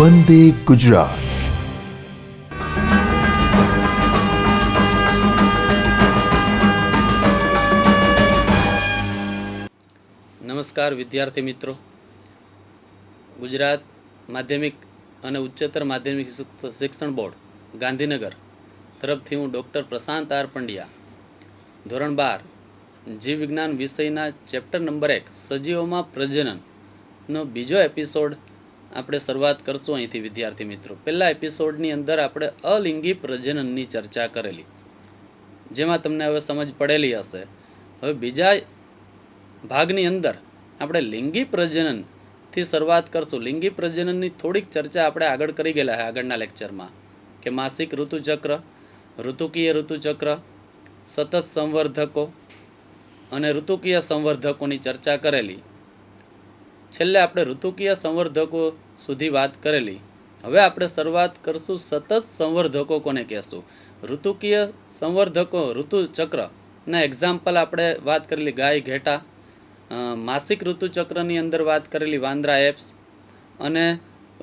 વંદે ગુજરાત. નમસ્કાર વિદ્યાર્થી મિત્રો. ગુજરાત માધ્યમિક અને ઉચ્ચતર માધ્યમિક શિક્ષણ બોર્ડ ગાંધીનગર તરફથી હું ડૉક્ટર પ્રશાંત આર પંડ્યા ધોરણ 12 જીવ વિજ્ઞાન વિષયના ચેપ્ટર નંબર 1 સજીવોમાં પ્રજનનનો બીજો એપિસોડ આપણે શરૂઆત કરશું અહીંથી વિદ્યાર્થી મિત્રો. પહેલા એપિસોડની અંદર આપણે અલિંગી પ્રજનનની ચર્ચા કરેલી, જેમાં તમને હવે સમજ પડેલી હશે. હવે બીજા ભાગની અંદર આપણે લિંગી પ્રજનનથી શરૂઆત કરશું. લિંગી પ્રજનનની થોડીક ચર્ચા આપણે આગળ કરી ગયેલા છે આગળના લેક્ચરમાં, કે માસિક ઋતુચક્ર, ઋતુકીય ઋતુચક્ર, સતત સંવર્ધકો અને ઋતુકીય સંવર્ધકોની ચર્ચા કરેલી. છેલ્લે આપણે ઋતુકીય સંવર્ધકો સુધી વાત કરેલી. હવે આપણે શરૂઆત કરશું સતત સંવર્ધકો કોને કહેશું. ઋતુકીય સંવર્ધકો ઋતુચક્રના એક્ઝામ્પલ આપણે વાત કરેલી ગાય, ઘેટા. માસિક ઋતુચક્રની અંદર વાત કરેલી વાંદરા, એપ્સ. અને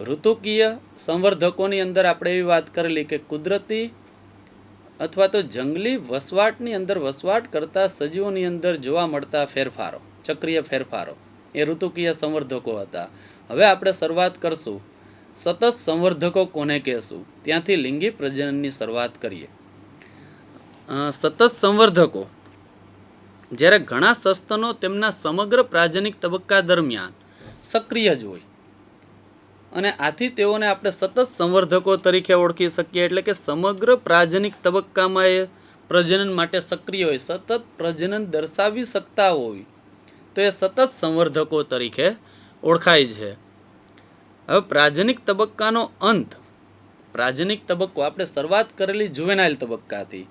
ઋતુકીય સંવર્ધકોની અંદર આપણે એવી વાત કરેલી કે કુદરતી અથવા તો જંગલી વસવાટની અંદર વસવાટ કરતા સજીવોની અંદર જોવા મળતા ફેરફારો, ચક્રીય ફેરફારો, એ ઋતુકીય સંવર્ધકો હતા. હવે આપણે શરૂઆત કરશું સતત સંવર્ધકો કોને કહેશું, ત્યાંથી લિંગી પ્રજનનની શરૂઆત કરીએ. સતત સંવર્ધકો જ્યારે ઘણા સસ્તનો તેમના સમગ્ર પ્રાજનિક તબક્કા દરમિયાન સક્રિય જ હોય, અને આથી તેઓને આપણે સતત સંવર્ધકો તરીકે ઓળખી શકીએ. એટલે કે સમગ્ર પ્રાજનિક તબક્કામાં એ પ્રજનન માટે સક્રિય હોય, સતત પ્રજનન દર્શાવી શકતા હોય, તો એ સતત સંવર્ધકો તરીકે ઓળખાય છે. હવે પ્રાજનિક તબક્કાનો અંત, પ્રાજનિક તબક્કો આપણે શરૂઆત કરેલી જુવેનાઇલ તબક્કાથી,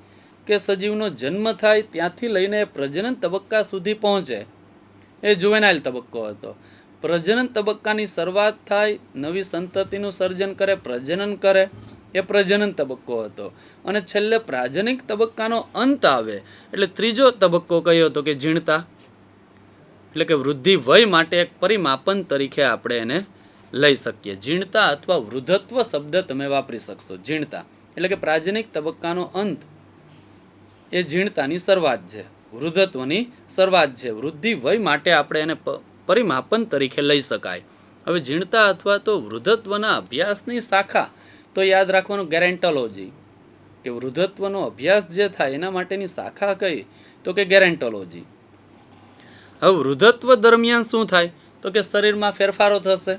કે સજીવનો જન્મ થાય ત્યાંથી લઈને પ્રજનન તબક્કા સુધી પહોંચે, એ જુવેનાઇલ તબક્કો હતો. પ્રજનન તબક્કાની શરૂઆત થાય, નવી સંતતિનું સર્જન કરે, પ્રજનન કરે, એ પ્રજનન તબક્કો હતો. અને છેલ્લે પ્રાજનિક તબક્કાનો અંત આવે એટલે ત્રીજો તબક્કો કયો હતો કે જીણતા, એટલે કે વૃદ્ધિ વય માટે એક પરિમાપન તરીકે આપણે એને લઈ શકીએ. જીણતા અથવા વૃદ્ધત્વ શબ્દ તમે વાપરી શકશો. જીણતા એટલે કે પ્રાજનિક તબક્કાનો અંત એ જીણતાની શરૂઆત છે, વૃદ્ધત્વની શરૂઆત છે. વૃદ્ધિ વય માટે આપણે એને પરિમાપન તરીકે લઈ શકાય. હવે જીણતા અથવા તો વૃદ્ધત્વના અભ્યાસની શાખા તો યાદ રાખવાનું ગેરેન્ટોલોજી, કે વૃદ્ધત્વનો અભ્યાસ જે થાય એના માટેની શાખા કઈ, તો કે ગેરેન્ટોલોજી. હવે વૃદ્ધત્વ દરમિયાન શું થાય, તો કે શરીરમાં ફેરફારો થશે.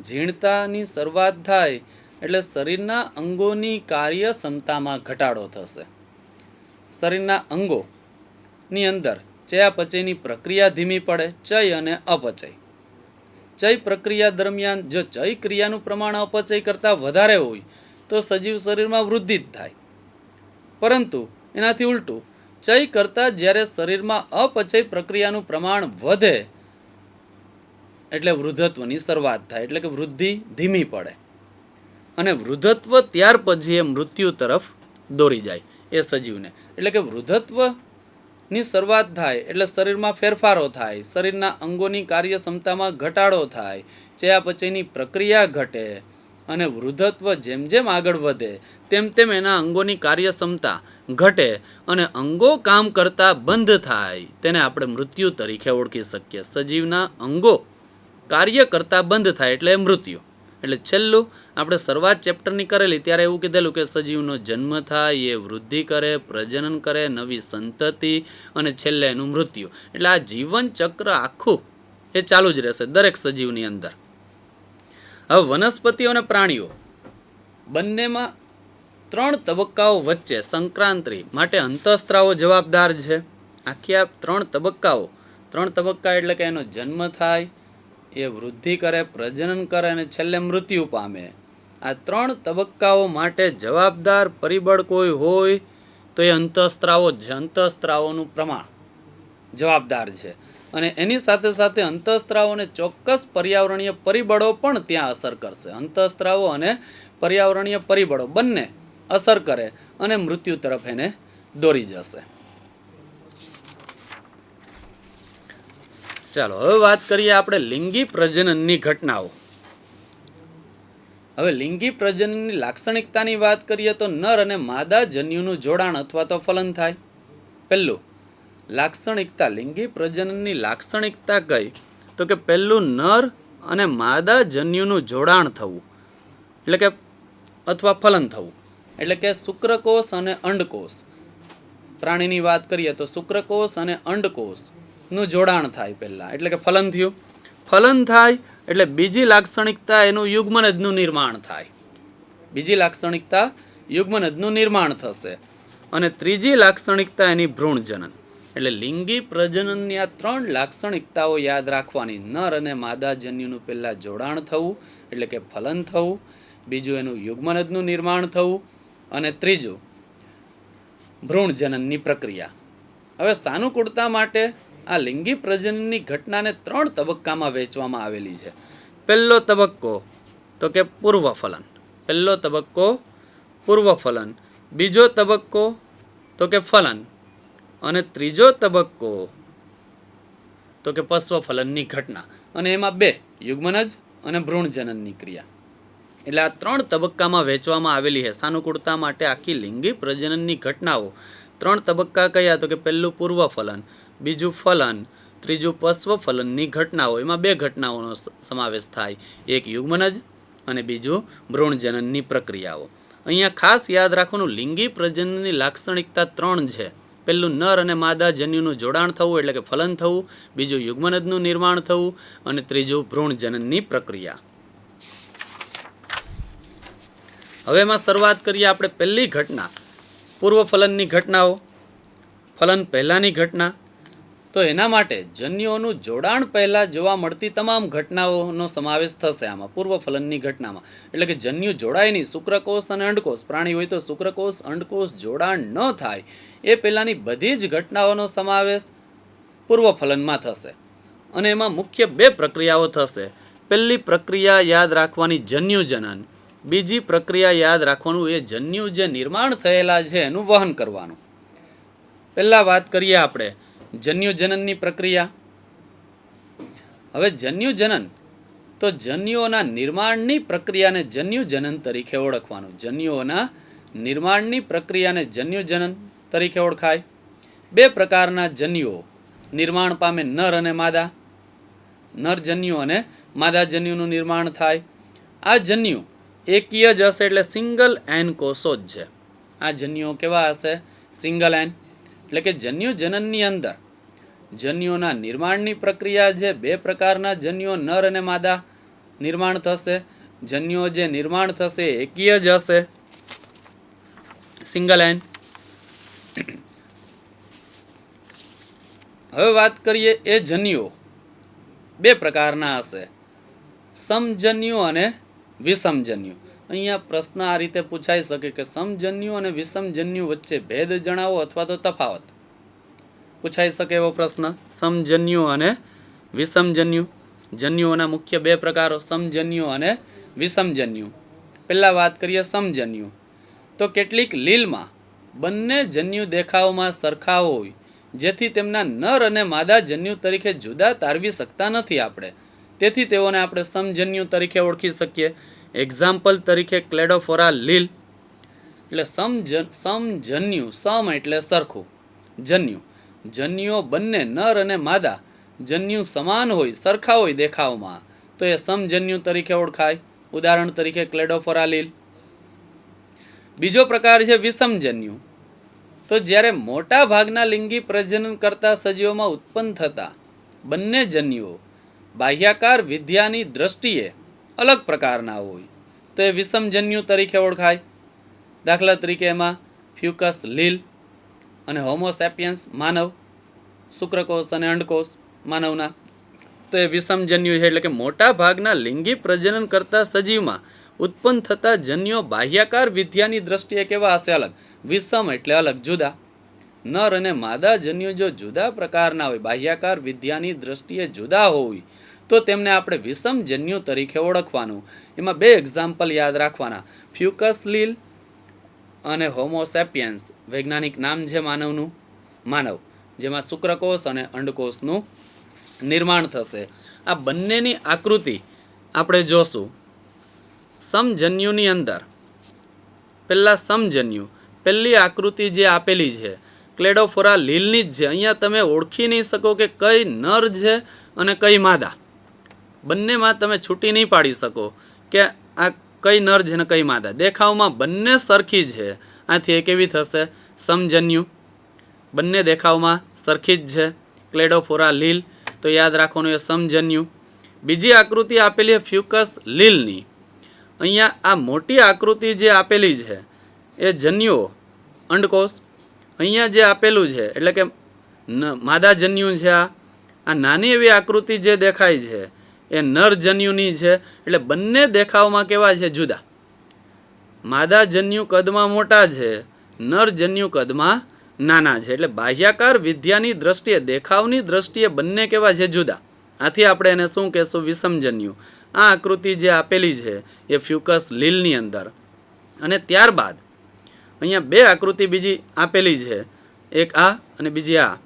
જીણતાની શરૂઆત થાય એટલે શરીરના અંગોની કાર્યક્ષમતામાં ઘટાડો થશે. શરીરના અંગોની અંદર ચયાપચયની પ્રક્રિયા ધીમી પડે, ચય અને અપચય. ચય પ્રક્રિયા દરમિયાન જો ચય ક્રિયાનું પ્રમાણ અપચય કરતાં વધારે હોય તો સજીવ શરીરમાં વૃદ્ધિ જ થાય. પરંતુ એનાથી ઉલટું, ચય કરતાં જ્યારે શરીરમાં અપચય પ્રક્રિયાનું પ્રમાણ વધે એટલે વૃદ્ધત્વની શરૂઆત થાય, એટલે કે વૃદ્ધિ ધીમી પડે. અને વૃદ્ધત્વ ત્યાર પછી એ મૃત્યુ તરફ દોરી જાય એ સજીવને. એટલે કે વૃદ્ધત્વની શરૂઆત થાય એટલે શરીરમાં ફેરફારો થાય, શરીરના અંગોની કાર્યક્ષમતામાં ઘટાડો થાય, ચયાપચયની પ્રક્રિયા ઘટે, અને વૃદ્ધત્વ જેમ જેમ આગળ વધે તેમ તેમ એના અંગોની કાર્યક્ષમતા ઘટે અને અંગો કામ કરતા બંધ થાય. તેને આપણે મૃત્યુ તરીકે ઓળખી શકીએ. સજીવના અંગો કાર્ય કરતા બંધ થાય એટલે મૃત્યુ. એટલે છેલ્લું આપણે શરૂઆત ચેપ્ટરની કરેલી ત્યારે એવું કીધેલું કે સજીવનો જન્મ થાય, એ વૃદ્ધિ કરે, પ્રજનન કરે, નવી સંતતિ, અને છેલ્લે એનું મૃત્યુ. એટલે આ જીવન ચક્ર આખું એ ચાલુ જ રહેશે દરેક સજીવની અંદર. હવે વનસ્પતિઓ અને પ્રાણીઓ બંનેમાં 3 તબક્કાઓ વચ્ચે સંક્રાંતિ માટે અંતઃસ્ત્રાવો જવાબદાર છે. આખી આ 3 તબક્કાઓ, 3 તબક્કા એટલે કે એનો જન્મ થાય, એ વૃદ્ધિ કરે, પ્રજનન કરે અને છેલ્લે મૃત્યુ પામે. આ 3 તબક્કાઓ માટે જવાબદાર પરિબળ કોઈ હોય તો એ અંતઃસ્ત્રાવો જ છે. અંતઃસ્ત્રાવોનું પ્રમાણ જવાબદાર છે. અને એની સાથે સાથે અંતઃસ્ત્રાવોને ચોક્કસ પર્યાવરણીય પરિબળો પણ ત્યાં અસર કરશે. અંતઃસ્ત્રાવો અને પર્યાવરણીય પરિબળો બંને અસર કરે અને મૃત્યુ તરફ એને દોરી જશે. ચાલો હવે વાત કરીએ આપણે લિંગી પ્રજનનની ઘટનાઓ. હવે લિંગી પ્રજનનની લાક્ષણિકતાની વાત કરીએ તો નર અને માદા જન્યુનું જોડાણ અથવા તો ફલન થાય. પહેલું લાક્ષણિકતા, લિંગી પ્રજનનની લાક્ષણિકતા કઈ? તો કે પહેલું નર અને માદા જન્યુનું જોડાણ થવું, એટલે કે અથવા ફલન થવું. એટલે કે શુક્રકોષ અને અંડકોષ, પ્રાણીની વાત કરીએ તો શુક્રકોષ અને અંડકોષનું જોડાણ થાય પહેલાં, એટલે કે ફલન થયું. ફલન થાય એટલે બીજી લાક્ષણિકતા એનું યુગ્મનજનું નિર્માણ થાય. બીજી લાક્ષણિકતા યુગ્મનજનું નિર્માણ થશે. અને ત્રીજી લાક્ષણિકતા એની ભ્રૂણજનન. એટલે લિંગી પ્રજનનની આ 3 લાક્ષણિકતાઓ યાદ રાખવાની. નર અને માદા જન્યુનું પહેલાં જોડાણ થવું, એટલે કે ફલન થવું. બીજું એનું યુગ્મનજનું નિર્માણ થવું. અને ત્રીજું ભ્રૂણજનનની પ્રક્રિયા. હવે સાનુકૂળતા માટે આ લિંગી પ્રજનનની ઘટનાને 3 તબક્કામાં વહેંચવામાં આવેલી છે. પહેલો તબક્કો તો કે પૂર્વફલન. પહેલો તબક્કો પૂર્વફલન. બીજો તબક્કો તો કે ફલન. અને ત્રીજો તબક્કો તો કે પશ્વફલનની ઘટના. અને એમાં 2 યુગ્મનજ અને ભ્રૂણજનનની ક્રિયા. એટલે આ 3 તબક્કામાં વહેંચવામાં આવેલી છે. સાનુકૂળતા માટે આખી લિંગી પ્રજનનની ઘટનાઓ 3 તબક્કા કયા? તો કે પહેલું પૂર્વફલન, બીજું ફલન, ત્રીજું પશ્વફલનની ઘટનાઓ. એમાં 2 ઘટનાઓનો સમાવેશ થાય, એક યુગ્મનજ અને બીજું ભ્રૂણજનનની પ્રક્રિયાઓ. અહીંયા ખાસ યાદ રાખવાનું, લિંગી પ્રજનનની લાક્ષણિકતા 3 છે. પહેલું નર અને માદા જન્યુનું જોડાણ થવું, એટલે કે ફલન થવું. બીજું યુગ્મનજનું નિર્માણ થવું. અને ત્રીજું ભ્રૂણજનનની પ્રક્રિયા. હવે એમાં શરૂઆત કરીએ આપણે પહેલી ઘટના, પૂર્વફલનની ઘટનાઓ, ફલન પહેલાંની ઘટના. તો એના માટે જન્યુઓનું જોડાણ પહેલાં જોવા મળતી તમામ ઘટનાઓનો સમાવેશ થશે આમાં પૂર્વફલનની ઘટનામાં. એટલે કે જન્યુ જોડાય નહીં, શુક્રકોષ અને અંડકોષ, પ્રાણી હોય તો શુક્રકોષ અંડકોષ જોડાણ ન થાય એ પહેલાંની બધી જ ઘટનાઓનો સમાવેશ પૂર્વફલનમાં થશે. અને એમાં મુખ્ય 2 પ્રક્રિયાઓ થશે. પહેલી પ્રક્રિયા યાદ રાખવાની જન્યુજનન. બીજી પ્રક્રિયા યાદ રાખવાનું એ જન્યુ જે નિર્માણ થયેલા છે એનું વહન કરવાનું. પહેલાં વાત કરીએ આપણે જન્યુજનનની પ્રક્રિયા. હવે જન્યુજનન તો જન્યુઓના નિર્માણની પ્રક્રિયાને જન્યુજનન તરીકે ઓળખવાનું. જન્યુઓના નિર્માણની પ્રક્રિયાને જન્યુજનન તરીકે ઓળખાય. 2 પ્રકારના જન્યુઓ નિર્માણ પામે, નર અને માદા. નર જન્યુ અને માદા જન્યુનું નિર્માણ થાય. આ જન્યુ એકીય જ હશે, એટલે સિંગલ એન કોષો જ છે. આ જન્યુઓ કેવા હશે? Single N. એટલે કે જન્યુજનનની અંદર જન્યુઓના નિર્માણની પ્રક્રિયા છે. 2 પ્રકારના જન્યુઓ નર અને માદા નિર્માણ થશે. જન્યુઓ જે નિર્માણ થશે એકીય જ હશે, સિંગલ એન. હવે વાત કરીએ એ જન્યુઓ 2 પ્રકારના હશે, સમજન્યુ અને વિષમજન્યુ. અહીંયા પ્રશ્ન આ રીતે પૂછાઈ શકે કે સમજન્યુ અને વિષમજન્યુ વચ્ચે ભેદ જણાવો અથવા તો તફાવત. પૂછાઈ શકે એવો પ્રશ્ન. સમજન્યુ અને વિષમજન્યુ. જન્યુઓના મુખ્ય 2 પ્રકારો, સમજન્યુ અને વિષમજન્યુ. પહેલાં વાત કરીએ સમજન્યુ. તો કેટલીક લીલમાં બંને જન્યુ દેખાવમાં સરખા હોય, જેથી તેમના નર અને માદા જન્યુ તરીકે જુદા તારવી શકતા નથી આપણે. તેથી તેઓને આપણે સમજન્યુ તરીકે ઓળખી શકીએ. એક્ઝામ્પલ તરીકે ક્લેડોફોરા લીલ. એટલે સમજન્યુ, સમ એટલે સરખું, જન્યુ. જન્યુઓ બંને નર અને માદા જન્યુ સમાન હોય, સરખા હોય દેખાવમાં, તો એ સમજન્યુ તરીકે ઓળખાય. ઉદાહરણ તરીકે ક્લેડોફોરા લીલ. બીજો પ્રકાર છે વિષમજન્યુ. તો જ્યારે મોટા ભાગના લિંગી પ્રજનન કરતા સજીવોમાં ઉત્પન્ન થતા બંને જન્યુઓ બાહ્યાકાર વિદ્યાની દ્રષ્ટિએ અલગ પ્રકારના હોય, તો એ વિષમજન્યુ તરીકે ઓળખાય. દાખલા તરીકે એમાં ફ્યુકસ લીલ અને હોમોસેપિયન્સ માનવ, શુક્રકોષ અને અંડકોષ માનવના, તો એ વિષમજન્યુ છે. એટલે કે મોટા ભાગના લિંગી પ્રજનન કરતા સજીવમાં ઉત્પન્ન થતા જન્યુઓ બાહ્યાકાર વિદ્યાની દ્રષ્ટિએ કેવા હશે? અલગ. વિષમ એટલે અલગ, જુદા. નર અને માદા જન્યુ જો જુદા પ્રકારના હોય, બાહ્યાકાર વિદ્યાની દ્રષ્ટિએ જુદા હોય, તો તેમને આપણે વિષમજન્યુ તરીકે ઓળખવાનું. એમાં 2 એક્ઝામ્પલ યાદ રાખવાના, ફ્યુકસ લીલ અને હોમોસેપિયન્સ. વૈજ્ઞાનિક નામ છે માનવનું, માનવ, જેમાં શુક્રકોષ અને અંડકોષનું નિર્માણ થશે. આ બંનેની આકૃતિ આપણે જોશું. સમજન્યુની અંદર પહેલાં સમજન્યુ પહેલી આકૃતિ જે આપેલી છે ક્લેડોફોરા લીલની જ છે. અહીંયા તમે ઓળખી નહીં શકો કે કઈ નર છે અને કઈ માદા. બંનેમાં તમે છૂટી નહીં પાડી શકો કે આ કઈ નર છે ને કઈ માદા. દેખાવમાં બંને સરખી છે. આથી એ કેવી થશે? સમજન્યુ. બંને દેખાવમાં સરખી જ છે. ક્લેડોફોરા લીલ, તો યાદ રાખવાનું એ સમજન્યુ. બીજી આકૃતિ આપેલી છે ફ્યુકસ લીલની. અહીંયા આ મોટી આકૃતિ જે આપેલી છે એ જન્યુઓ અંડકોષ. અહીંયા જે આપેલું છે એટલે કે માદા જન્યુ છે. આ નાની એવી આકૃતિ જે દેખાય છે એ નર જન્યુની છે. એટલે બંને દેખાવમાં કેવા છે? જુદા. માદા જન્યુ કદમાં મોટા છે, નર જન્યુ કદમાં નાના છે. એટલે બાહ્યાકાર વિદ્યાની દ્રષ્ટિએ, દેખાવની દ્રષ્ટિએ બંને કેવા છે? જુદા. આથી આપણે એને શું કહેશું? વિષમજન્યુ. આ આકૃતિ જે આપેલી છે એ ફ્યુકસ લીલની અંદર. અને ત્યારબાદ અહીંયા બે આકૃતિ બીજી આપેલી છે, એક આ અને બીજી આ.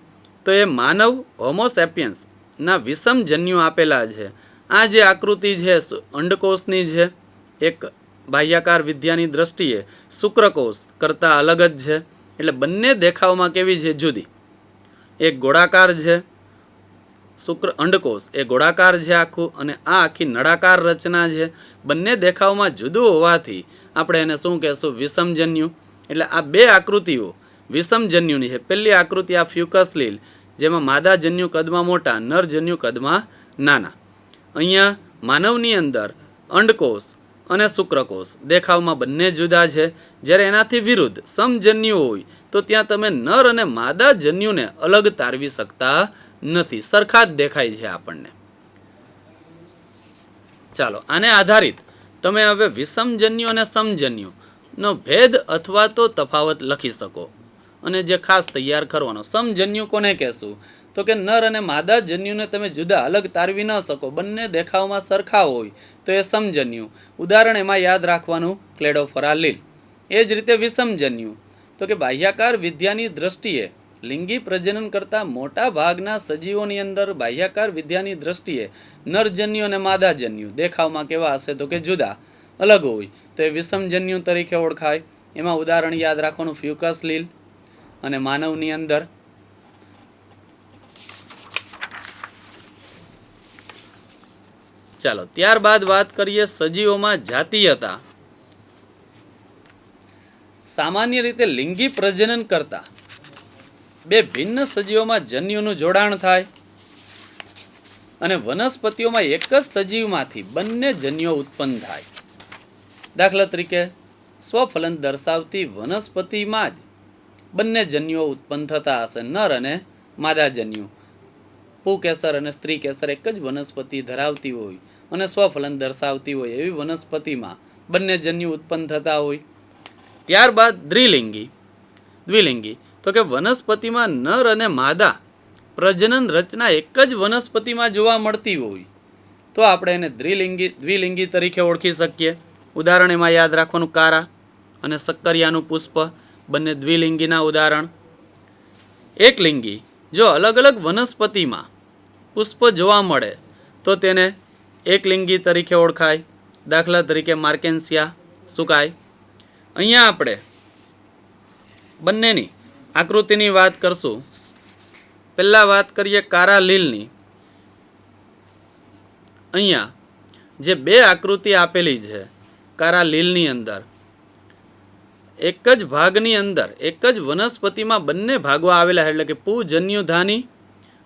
તો એ માનવ હોમોસેપિયન્સના વિષમજન્યુ આપેલા છે. આ જે આકૃતિ છે અંડકોષની છે, એક બાહ્યાકાર વિદ્યાની દ્રષ્ટિએ શુક્રકોષ કરતાં અલગ જ છે. એટલે બંને દેખાવમાં કેવી છે? જુદી. એક ગોળાકાર છે અંડકોષ, એ ગોળાકાર છે આખું, અને આ આખી નળાકાર રચના છે. બંને દેખાવમાં જુદું હોવાથી આપણે એને શું કહેશું? વિષમજન્યુ. એટલે આ બે આકૃતિઓ વિષમજન્યુની છે. પહેલી આકૃતિ આ ફ્યુકસ લીલ, જેમાં માદા જન્યુ કદમાં મોટા, નર જન્યુ કદમાં નાના. અહીંયા માનવની અંદર અંડકોષ અને શુક્રકોષ દેખાવમાં બંને જુદા છે. જ્યારે એનાથી વિરુદ્ધ સમજન્યુ હોય તો ત્યાં તમે નર અને માદા જન્યુને અલગ તારવી શકતા નથી. સરખા જ દેખાય છે આપણને. ચાલો, આને આધારિત તમે હવે વિષમજન્યુ અને સમજન્યુ નો ભેદ અથવા તો તફાવત લખી શકો. અને જે ખાસ તૈયાર કરવાનો, સમજન્યુ કોને કહેશું? તો કે નર અને માદા જન્યુને તમે જુદા અલગ તારવી ન શકો, બંને દેખાવમાં સરખા હોય તો એ સમજન્યુ. ઉદાહરણ એમાં યાદ રાખવાનું ક્લેડોફોરા લીલ. એ જ રીતે વિષમજન્યુ તો કે બાહ્યાકાર વિદ્યાની દ્રષ્ટિએ લિંગી પ્રજનન કરતા મોટા ભાગના સજીવોની અંદર બાહ્યાકાર વિદ્યાની દ્રષ્ટિએ નરજન્યુ અને માદાજન્યુ દેખાવમાં કેવા હશે? તો કે જુદા, અલગ હોય, તો એ વિષમજન્યુ તરીકે ઓળખાય. એમાં ઉદાહરણ યાદ રાખવાનું ફ્યુકસ લીલ અને માનવની અંદર. ચાલો, ત્યારબાદ વાત કરીએ સજીવોમાં જાતીયતા. સામાન્ય રીતે લિંગી પ્રજનન કરતા બે ભિન્ન સજીવોમાં જન્યુનું જોડાણ થાય અને વનસ્પતિઓમાં એક જ સજીવમાંથી બંને જન્યુઓ ઉત્પન્ન થાય. દાખલા તરીકે સ્વફલન દર્શાવતી વનસ્પતિમાં જ બંને જન્યુઓ ઉત્પન્ન થતા હશે, નર અને માદા જન્યુ. પુંકેસર અને સ્ત્રી કેસર એક જ વનસ્પતિ ધરાવતી હોય અને સ્વફલન દર્શાવતી હોય એવી વનસ્પતિમાં બંને જન્યુ ઉત્પન્ન થતા હોય. ત્યારબાદ દ્વિલિંગી તો કે વનસ્પતિમાં નર અને માદા પ્રજનન રચના એક જ વનસ્પતિમાં જોવા મળતી હોય તો આપણે એને દ્વિલિંગી તરીકે ઓળખી શકીએ. ઉદાહરણ એમાં યાદ રાખવાનું કારા અને સક્કરિયાનું પુષ્પ, બંને દ્વિલિંગીના ઉદાહરણ. એકલિંગી, જો અલગ અલગ વનસ્પતિમાં પુષ્પ જોવા મળે તો તેને એકલિંગી તરીકે ઓળખાય. દાખલા તરીકે માર્કેન્સિયા સુકાય. અહીંયા આપણે બંનેની આકૃતિની વાત કરશું. પહેલાં વાત કરીએ કારા લીલની. અહીંયા જે બે આકૃતિ આપેલી છે કારા લીલની અંદર, એક જ ભાગની અંદર એક જ વનસ્પતિમાં બંને ભાગો આવેલા, એટલે કે પૂજન્યુધાની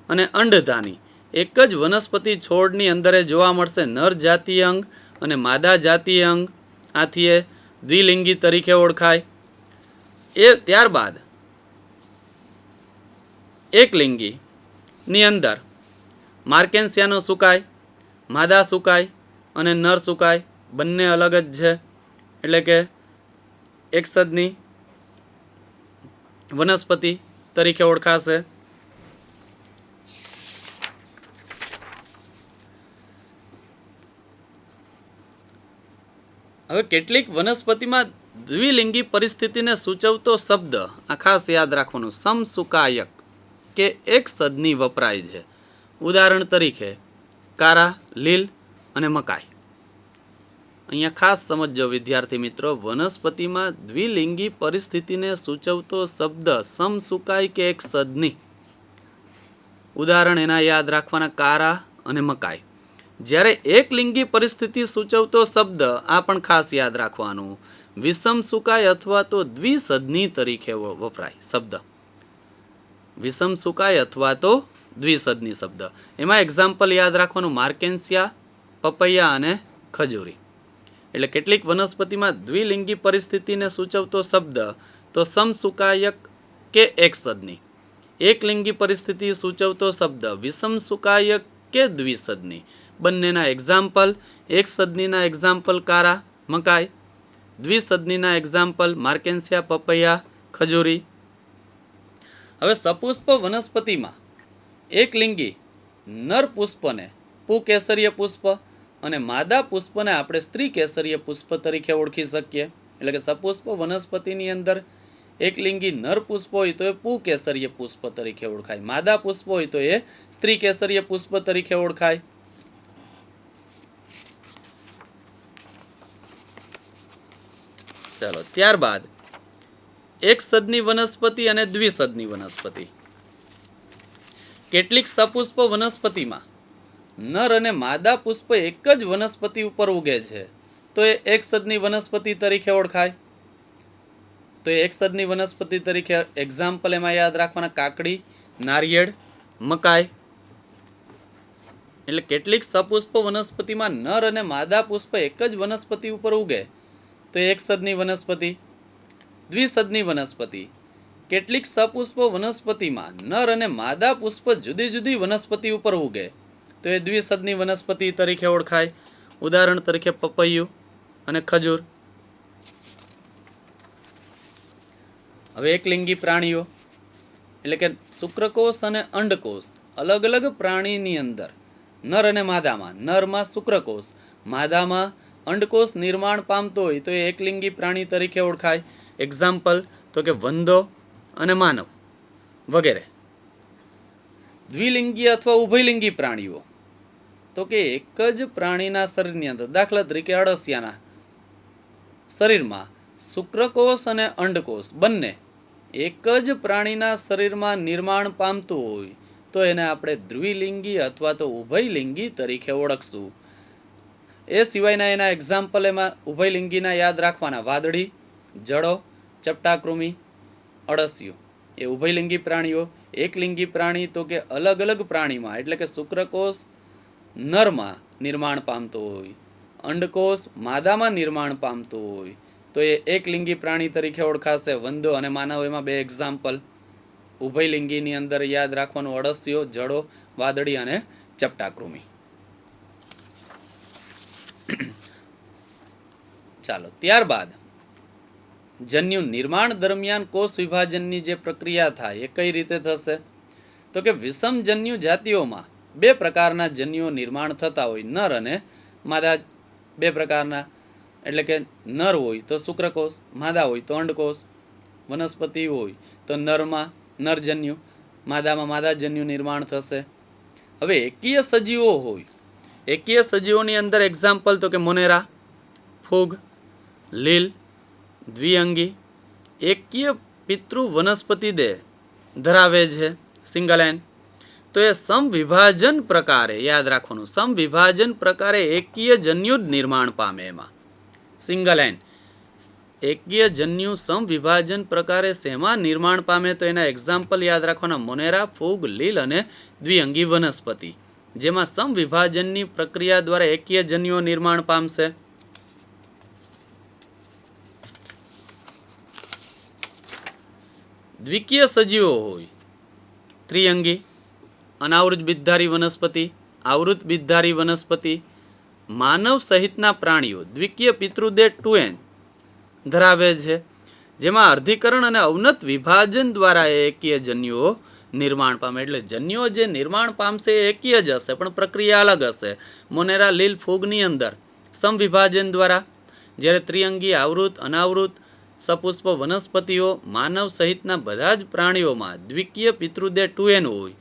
અને અંડધાની એક જ વનસ્પતિ છોડની અંદર જોવા મળશે નર જાતીય અંગ અને માદા જાતીય અંગ. આથી એ દ્વિલિંગી તરીકે ઓળખાય. એ ત્યારબાદ એકલિંગીની અંદર માર્કેન્સિયાનો સુકાય, માદા સુકાય અને નર સુકાય બંને અલગ જ છે, એટલે કે એકસદની વનસ્પતિ તરીકે ઓળખાશે. હવે કેટલીક વનસ્પતિમાં દ્વિલિંગી પરિસ્થિતિને સૂચવતો શબ્દ આ ખાસ યાદ રાખવાનું, સમસુકાયક કે એક સદની વપરાય છે. ઉદાહરણ તરીકે કારા લીલ અને મકાઈ. અહીંયા ખાસ સમજજો વિદ્યાર્થી મિત્રો, વનસ્પતિમાં દ્વિલિંગી પરિસ્થિતિને સૂચવતો શબ્દ સમસુકાય કે એક સદની. ઉદાહરણ એના યાદ રાખવાના કારા અને મકાઈ. જ્યારે એક લિંગી પરિસ્થિતિ સૂચવતો શબ્દ, આ પણ ખાસ યાદ રાખવાનું, વિષમ સુકાય અથવા તો દ્વિસદની તરીકે વપરાય શબ્દ. વિષમ સુકાય અથવા તો દ્વિસદની શબ્દ. એમાં એક્ઝામ્પલ યાદ રાખવાનું, માર્કેન્સિયા, પપૈયા અને ખજૂરી. એટલે કેટલીક વનસ્પતિમાં દ્વિલિંગી પરિસ્થિતિને સૂચવતો શબ્દ તો સમસુકાયક કે એક સદની. એક લિંગી પરિસ્થિતિ સૂચવતો શબ્દ વિષમ સુકાયક કે દ્વિસદની. બંનેના એક્ઝામ્પલ, એક સદનીના એક્ઝામ્પલ કારા, મકાઈ, દ્વિસદનીના એક્ઝામ્પલ માર્કેન્સિયા, પપૈયા, ખજૂરી. હવે સપુષ્પ વનસ્પતિમાં એક લિંગી નર પુષ્પને પુકેસરીય પુષ્પ અને માદા પુષ્પને આપણે સ્ત્રી કેસરીય પુષ્પ તરીકે ઓળખી શકીએ. એટલે કે સપુષ્પ વનસ્પતિની અંદર એક લિંગી નર પુષ્પ હોય તો એ પુકેસરીય પુષ્પ તરીકે ઓળખાય, માદા પુષ્પ હોય તો એ સ્ત્રી કેસરીય પુષ્પ તરીકે ઓળખાય. ચાલો, ત્યારબાદ એક સદની વનસ્પતિ અને દ્વિસદની વનસ્પતિ. કેટલીક સપુષ્પ વનસ્પતિમાં નર અને માદા પુષ્પ એક જ વનસ્પતિ ઉપર ઉગે છે તો એ એક સદની વનસ્પતિ તરીકે ઓળખાય. તો એ એક સદની વનસ્પતિ તરીકે એક્ઝામ્પલ એમાં યાદ રાખવાના, કાકડી, નારિયેળ, મકાઈ. એટલે કેટલીક સપુષ્પ વનસ્પતિમાં નર અને માદા પુષ્પ એક જ વનસ્પતિ ઉપર ઉગે તો એક સદની વનસ્પતિ. દ્વિસદની વનસ્પતિ. કેટલીક સપુષ્પ વનસ્પતિમાં નર અને માદા પુષ્પ જુદી જુદી વનસ્પતિ ઉપર ઉગે તો એ દ્વિસદની વનસ્પતિ તરીકે ઓળખાય. ઉદાહરણ તરીકે પપૈયું અને ખજૂર. હવે એકલિંગી પ્રાણીઓ એટલે કે શુક્રકોષ અને અંડકોષ. અલગ અલગ પ્રાણીની અંદર નર અને માદામાં, નરમાં શુક્રકોષ, માદામાં અંડકોષ નિર્માણ પામતો હોય તો એ એકલિંગી પ્રાણી તરીકે ઓળખાય. એક્ઝામ્પલ તો કે વંદો અને માનવ વગેરે. દ્વિલિંગી અથવા ઉભયલિંગી પ્રાણીઓ તો કે એક જ પ્રાણીના શરીરની અંદર, દાખલા તરીકે અળસિયાના શરીરમાં શુક્રકોષ અને અંડકોષ બંને એક જ પ્રાણીના શરીરમાં નિર્માણ પામતું હોય તો એને આપણે દ્વિલિંગી અથવા તો ઉભયલિંગી તરીકે ઓળખશું. એ સિવાયના એના એક્ઝામ્પલ એમાં ઉભયલિંગીના યાદ રાખવાના, વાદળી, જડો, ચપટાકૃમિ, અળસિયું. એ ઉભયલિંગી પ્રાણીઓ. એકલિંગી પ્રાણી તો કે અલગ અલગ પ્રાણીમાં એટલે કે શુક્રકોષ નરમાં નિર્માણ પામતો હોય, અંડકોષ માદામાં નિર્માણ પામતો હોય તો એ એકલિંગી પ્રાણી તરીકે ઓળખાશે. વંદો અને માનવ એમાં બે એક્ઝામ્પલ. ઉભયલિંગીની અંદર યાદ રાખવાનું, અળસિયો, જડો, વાદળી અને ચપટાકૃમિ. ચાલો, ત્યારબાદ જન્યુ નિર્માણ દરમિયાન કોષ વિભાજનની જે પ્રક્રિયા થાય એ કઈ રીતે થશે તો કે વિષમ જન્યુ જાતિઓમાં બે પ્રકારના જન્યુઓ નિર્માણ થતા હોય, નર અને માદા બે પ્રકારના. એટલે કે નર હોય તો શુક્રકોષ, માદા હોય તો અંડકોષ. વનસ્પતિ હોય તો નરમાં નરજન્યુ, માદામાં માદાજન્યુ નિર્માણ થશે. હવે એકીય સજીવો હોય, એકીય સજીવોની અંદર એક્ઝામ્પલ તો કે મોનેરા, ફૂગ, લીલ, દ્વિઅંગી. એકીય પિતૃ વનસ્પતિ દેહ ધરાવે છે, સિંગલેન. તો એ સમવિભાજન પ્રકારે યાદ રાખવાનું, સમવિભાજન પ્રકારે એકીય જન્યુ જ નિર્માણ પામે. એમાં સિંગલેન એકીય જન્યુ સમવિભાજન પ્રકારે શેમાં નિર્માણ પામે તો એના એક્ઝામ્પલ યાદ રાખવાના, મોનેરા, ફૂગ, લીલ અને દ્વિઅંગી વનસ્પતિ, જેમાં સમવિભાજનની પ્રક્રિયા દ્વારા એકીય જન્યુઓ નિર્માણ પામશે. દ્વિકીય સજીવો હોય, ત્રિઅંગી, અનાવૃત બીજધારી વનસ્પતિ, આવૃત બીજધારી વનસ્પતિ. માનવ સહિતના પ્રાણીઓ દ્વિકીય પિતૃદેહ 2n ધરાવે છે, જેમાં અર્ધીકરણ અને અવનત વિભાજન દ્વારા એકીય જન્યુઓ નિર્માણ પામે. એટલે જન્યુઓ જે નિર્માણ પામશે એ એકીય જ હશે પણ પ્રક્રિયા અલગ હશે. મોનેરા, લીલ, ફૂગની અંદર સમવિભાજન દ્વારા, જ્યારે ત્રિઅંગી, આવૃત, અનાવૃત સપુષ્પ વનસ્પતિઓ માનવ સહિતના બધા જ પ્રાણીઓમાં દ્વિકીય પિતૃદેહ 2n હોય,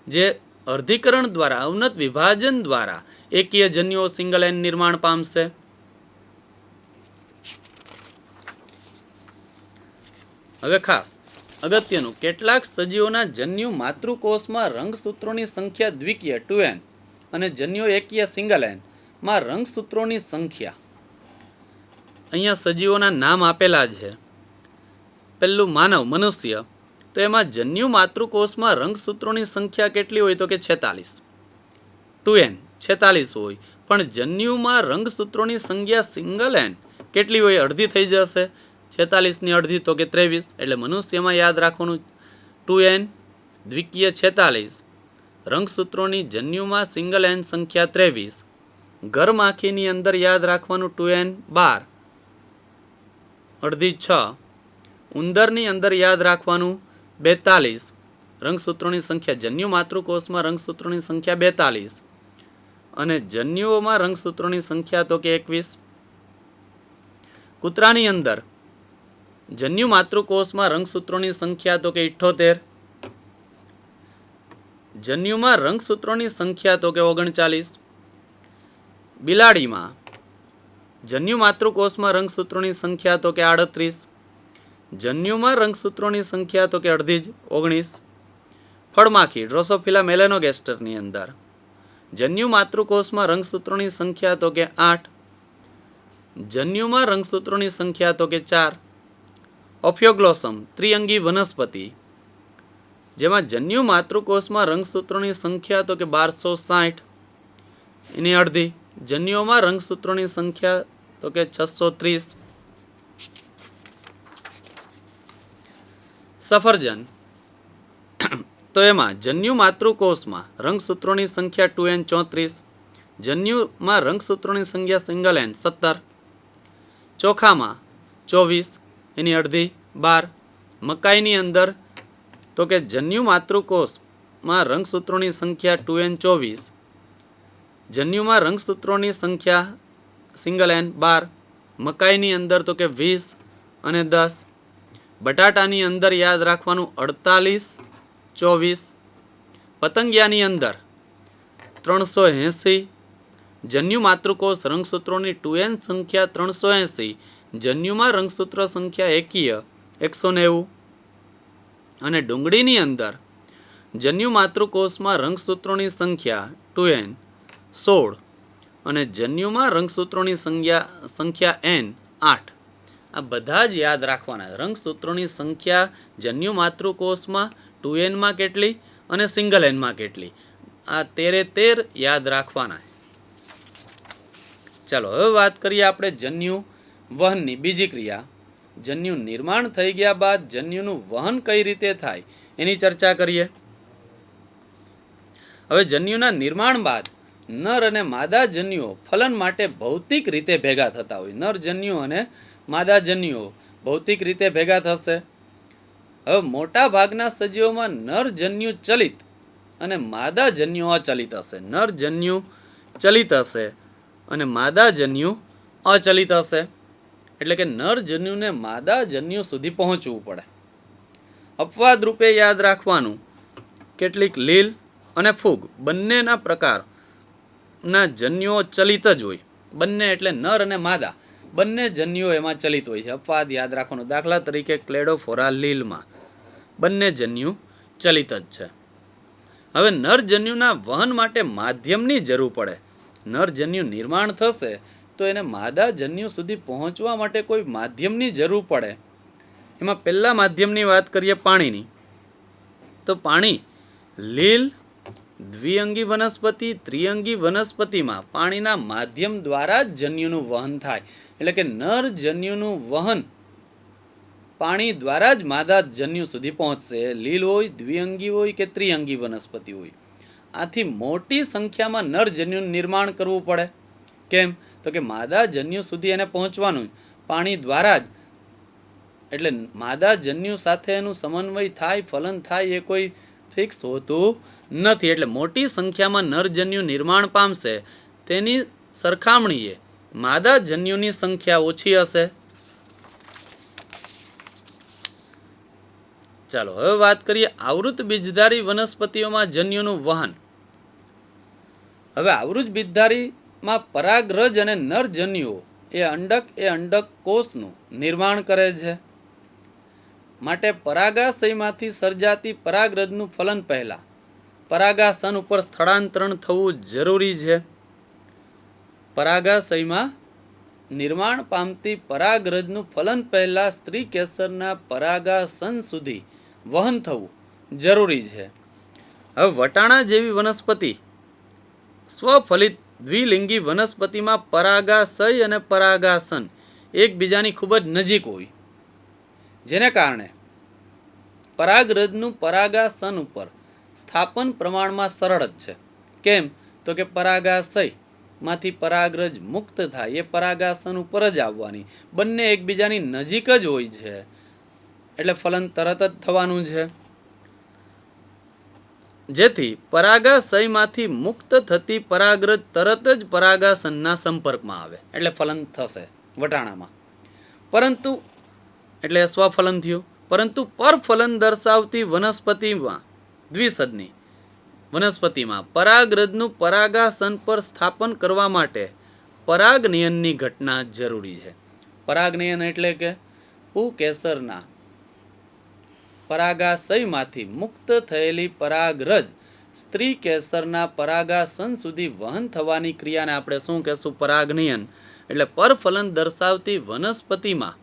જે અર્ધીકરણ દ્વારા, અવનત વિભાજન દ્વારા એકીય જન્યુઓ સિંગલ એન નિર્માણ પામશે. હવે ખાસ અગત્યનું, કેટલાક સજીવોના જન્યુ માતૃકોષમાં રંગસૂત્રોની સંખ્યા દ્વિકીય 2n અને જન્યુ એકીય સિંગલ n માં રંગસૂત્રોની સંખ્યા. અહીંયા સજીવોના નામ આપેલા છે. પહેલું માનવ મનુષ્ય, તો એમાં જન્યુ માતૃકોષમાં રંગસૂત્રોની સંખ્યા કેટલી હોય તો કે 46, 2n 46 હોય. પણ જન્યુમાં રંગસૂત્રોની સંખ્યા સિંગલ n કેટલી હોય? અડધી થઈ જશે. 46ની અડધી તો કે 23. એટલે મનુષ્યમાં યાદ રાખવાનું 2n દ્વિકીય 46, રંગસૂત્રોની જન્યુમાં સિંગલ n સંખ્યા 23. ગરમાખીની અંદર યાદ રાખવાનું 2n 12, અડધી 6. ઉંદરની અંદર યાદ રાખવાનું 42, રંગસૂત્રોની સંખ્યા જન્યુ માતૃકોષમાં રંગસૂત્રોની સંખ્યા 42 અને જન્યુઓમાં રંગસૂત્રોની સંખ્યા તો કે 21. કૂતરાની અંદર જન્યુ માતૃકોષમાં રંગસૂત્રોની સંખ્યા તો કે 78, જન્યુમાં રંગસૂત્રોની સંખ્યા તો કે 39. બિલાડીમાં જન્યુ માતૃકોષમાં રંગસૂત્રોની સંખ્યા તો કે 38, જન્યુમાં રંગસૂત્રોની સંખ્યા તો કે અડધી જ 19. ફળમાખી ડ્રોસોફિલા મેલેનોગેસ્ટરની અંદર જન્યુ માતૃકોષમાં રંગસૂત્રોની સંખ્યા તો કે 8, જન્યુમાં રંગસૂત્રોની સંખ્યા તો કે 4. ઓફિયોગ્લોસમ ત્રિઅંગી વનસ્પતિ, જેમાં જન્યુ માતૃકોષમાં રંગસૂત્રોની સંખ્યા તો કે 1260, એની અડધી. જન્યુઓમાં રંગસૂત્રોની સંખ્યા તો કે 630. સફરજન, તો એમાં જન્યુ માતૃકોષમાં રંગસૂત્રોની સંખ્યા 2n 34, જન્યુમાં રંગસૂત્રોની સંખ્યા સિંગલ n 17. ચોખામાં 24, એની અડધી 12. મકાઈની અંદર તો કે જન્યુ માતૃકોષમાં રંગસૂત્રોની સંખ્યા 2n 24, જન્યુમાં રંગસૂત્રોની સંખ્યા સિંગલ n 12. મકાઈની અંદર તો કે 20 અને 10. બટાટાની અંદર યાદ રાખવાનું 48, 24. પતંગિયાની અંદર 380, જન્યુ માતૃકોષ રંગસૂત્રોની 2n સંખ્યા 380, જન્યુમાં રંગસૂત્ર સંખ્યા એકીય 190. અને ડુંગળીની અંદર જન્યુ માતૃકોષમાં રંગસૂત્રોની સંખ્યા 2n 16 અને જન્યુમાં રંગસૂત્રોની સંખ્યા n 8. આ બધા જ યાદ રાખવાના. રંગસૂત્રોની સંખ્યા જન્યુ માતૃકોષમાં 2nમાં કેટલી અને સિંગલ એનમાં કેટલી, આ 13 યાદ રાખવાના. ચાલો હવે વાત કરીએ આપણે જન્યુ વહનની બીજી ક્રિયા. જન્યુ નિર્માણ થઈ ગયા બાદ જન્યુનું વહન કઈ રીતે થાય એની ચર્ચા કરીએ. હવે જન્યુના નિર્માણ બાદ નર અને માદા જન્યુઓ ફલન માટે ભૌતિક રીતે ભેગા થતા હોય. નર જન્યુ અને માદા જન્યુઓ ભૌતિક રીતે ભેગા થશે. હવે મોટા ભાગના સજીવોમાં નર જન્યુ ચલિત અને માદા જન્યુ અચલિત હશે. નર જન્યુ ચલિત હશે અને માદા જન્યુ અચલિત હશે. એટલે કે નર જન્યુને માદા જન્યુ સુધી પહોંચવું પડે. અપવાદ રૂપે યાદ રાખવાનું, કેટલીક લીલ અને ફૂગ બંનેના પ્રકારના જન્યુઓ ચલિત જ હોય. બંને એટલે નર અને માદા બંને જન્યુઓ એમાં ચલિત હોય છે. અપવાદ યાદ રાખવાનો. દાખલા તરીકે ક્લેડોફોરા લીલમાં બંને જન્યુ ચલિત જ છે. હવે નર જન્યુના વહન માટે માધ્યમની જરૂર પડે. નર જન્યુ નિર્માણ થશે તો એને માદા જન્યુ સુધી પહોંચવા માટે કોઈ માધ્યમની જરૂર પડે. એમાં પહેલા માધ્યમની વાત કરીએ પાણીની. તો પાણી લીલ, દ્વિઅંગી વનસ્પતિ, ત્રિઅંગી વનસ્પતિમાં પાણીના માધ્યમ દ્વારા જ જન્યુનું વહન થાય. એટલે કે નર જન્યુનું વહન પાણી દ્વારા જ માદા જન્યુ સુધી પહોંચશે. લીલ હોય, દ્વિઅંગી હોય કે ત્રિઅંગી વનસ્પતિ હોય. આથી મોટી સંખ્યામાં નર જન્યુનું નિર્માણ કરવું પડે. કેમ? તો કે માદા જન્યુ સુધી એને પહોંચવાનું પાણી દ્વારા જ. એટલે માદા જન્યુ સાથે એનું સમન્વય થાય, ફલન થાય, એ કોઈ ફિક્સ હોતું નથી. એટલે મોટી સંખ્યામાં નરજન્યુ નિર્માણ પામશે તેની સરખામણીએ માદા જન્યુની સંખ્યા ઓછી હશે. ચાલો હવે વાત કરીએ આવૃત બીજધારી વનસ્પતિઓમાં જન્યુનું વહન. હવે આવૃત બીજધારીમાં પરાગરજ અને નરજન્યુઓ એ અંડક કોષનું નિર્માણ કરે છે. માટે પરાગાશયમાંથી સર્જાતી પરાગરજનું ફલન પહેલા પરાગાસન ઉપર સ્થળાંતરણ થવું જરૂરી છે. પરાગાશયમાં નિર્માણ પામતી પરાગરજનું ફલન પહેલા સ્ત્રી કેસરના પરાગાસન સુધી વહન થવું જરૂરી છે. હવે વટાણા જેવી વનસ્પતિ સ્વફલિત દ્વિલિંગી વનસ્પતિમાં પરાગાશય અને પરાગાસન એકબીજાની ખૂબ જ નજીક હોય, જેને કારણે પરાગરજનું પરાગાસન ઉપર સ્થાપન પ્રમાણમાં સરળ જ છે. કેમ તો કે પરાગાશય માંથી પરાગરજ મુક્ત થાય એ પરાગાસન ઉપર જ આવવાની, બંને એકબીજાની નજીક જ હોય છે, એટલે ફલન તરત જ થવાનું છે. જેથી પરાગાશયમાંથી મુક્ત થતી પરાગરજ તરત જ પરાગાસનના સંપર્કમાં આવે એટલે ફલન થશે વટાણામાં. પરંતુ એટલે સ્વફલન થયું. પરંતુ પરફલન દર્શાવતી વનસ્પતિમાં દ્વિસદની વનસ્પતિમાં પરાગરજનું પરાગાસન પર સ્થાપન કરવા માટે પરાગનયનની ઘટના જરૂરી છે. પરાગનયન એટલે કે પુકેસરના પરાગાશયમાંથી મુક્ત થયેલી પરાગરજ સ્ત્રી કેસરના પરાગાસન સુધી વહન થવાની ક્રિયાને આપણે શું કહેશું? પરાગનયન. એટલે પરફલન દર્શાવતી વનસ્પતિમાં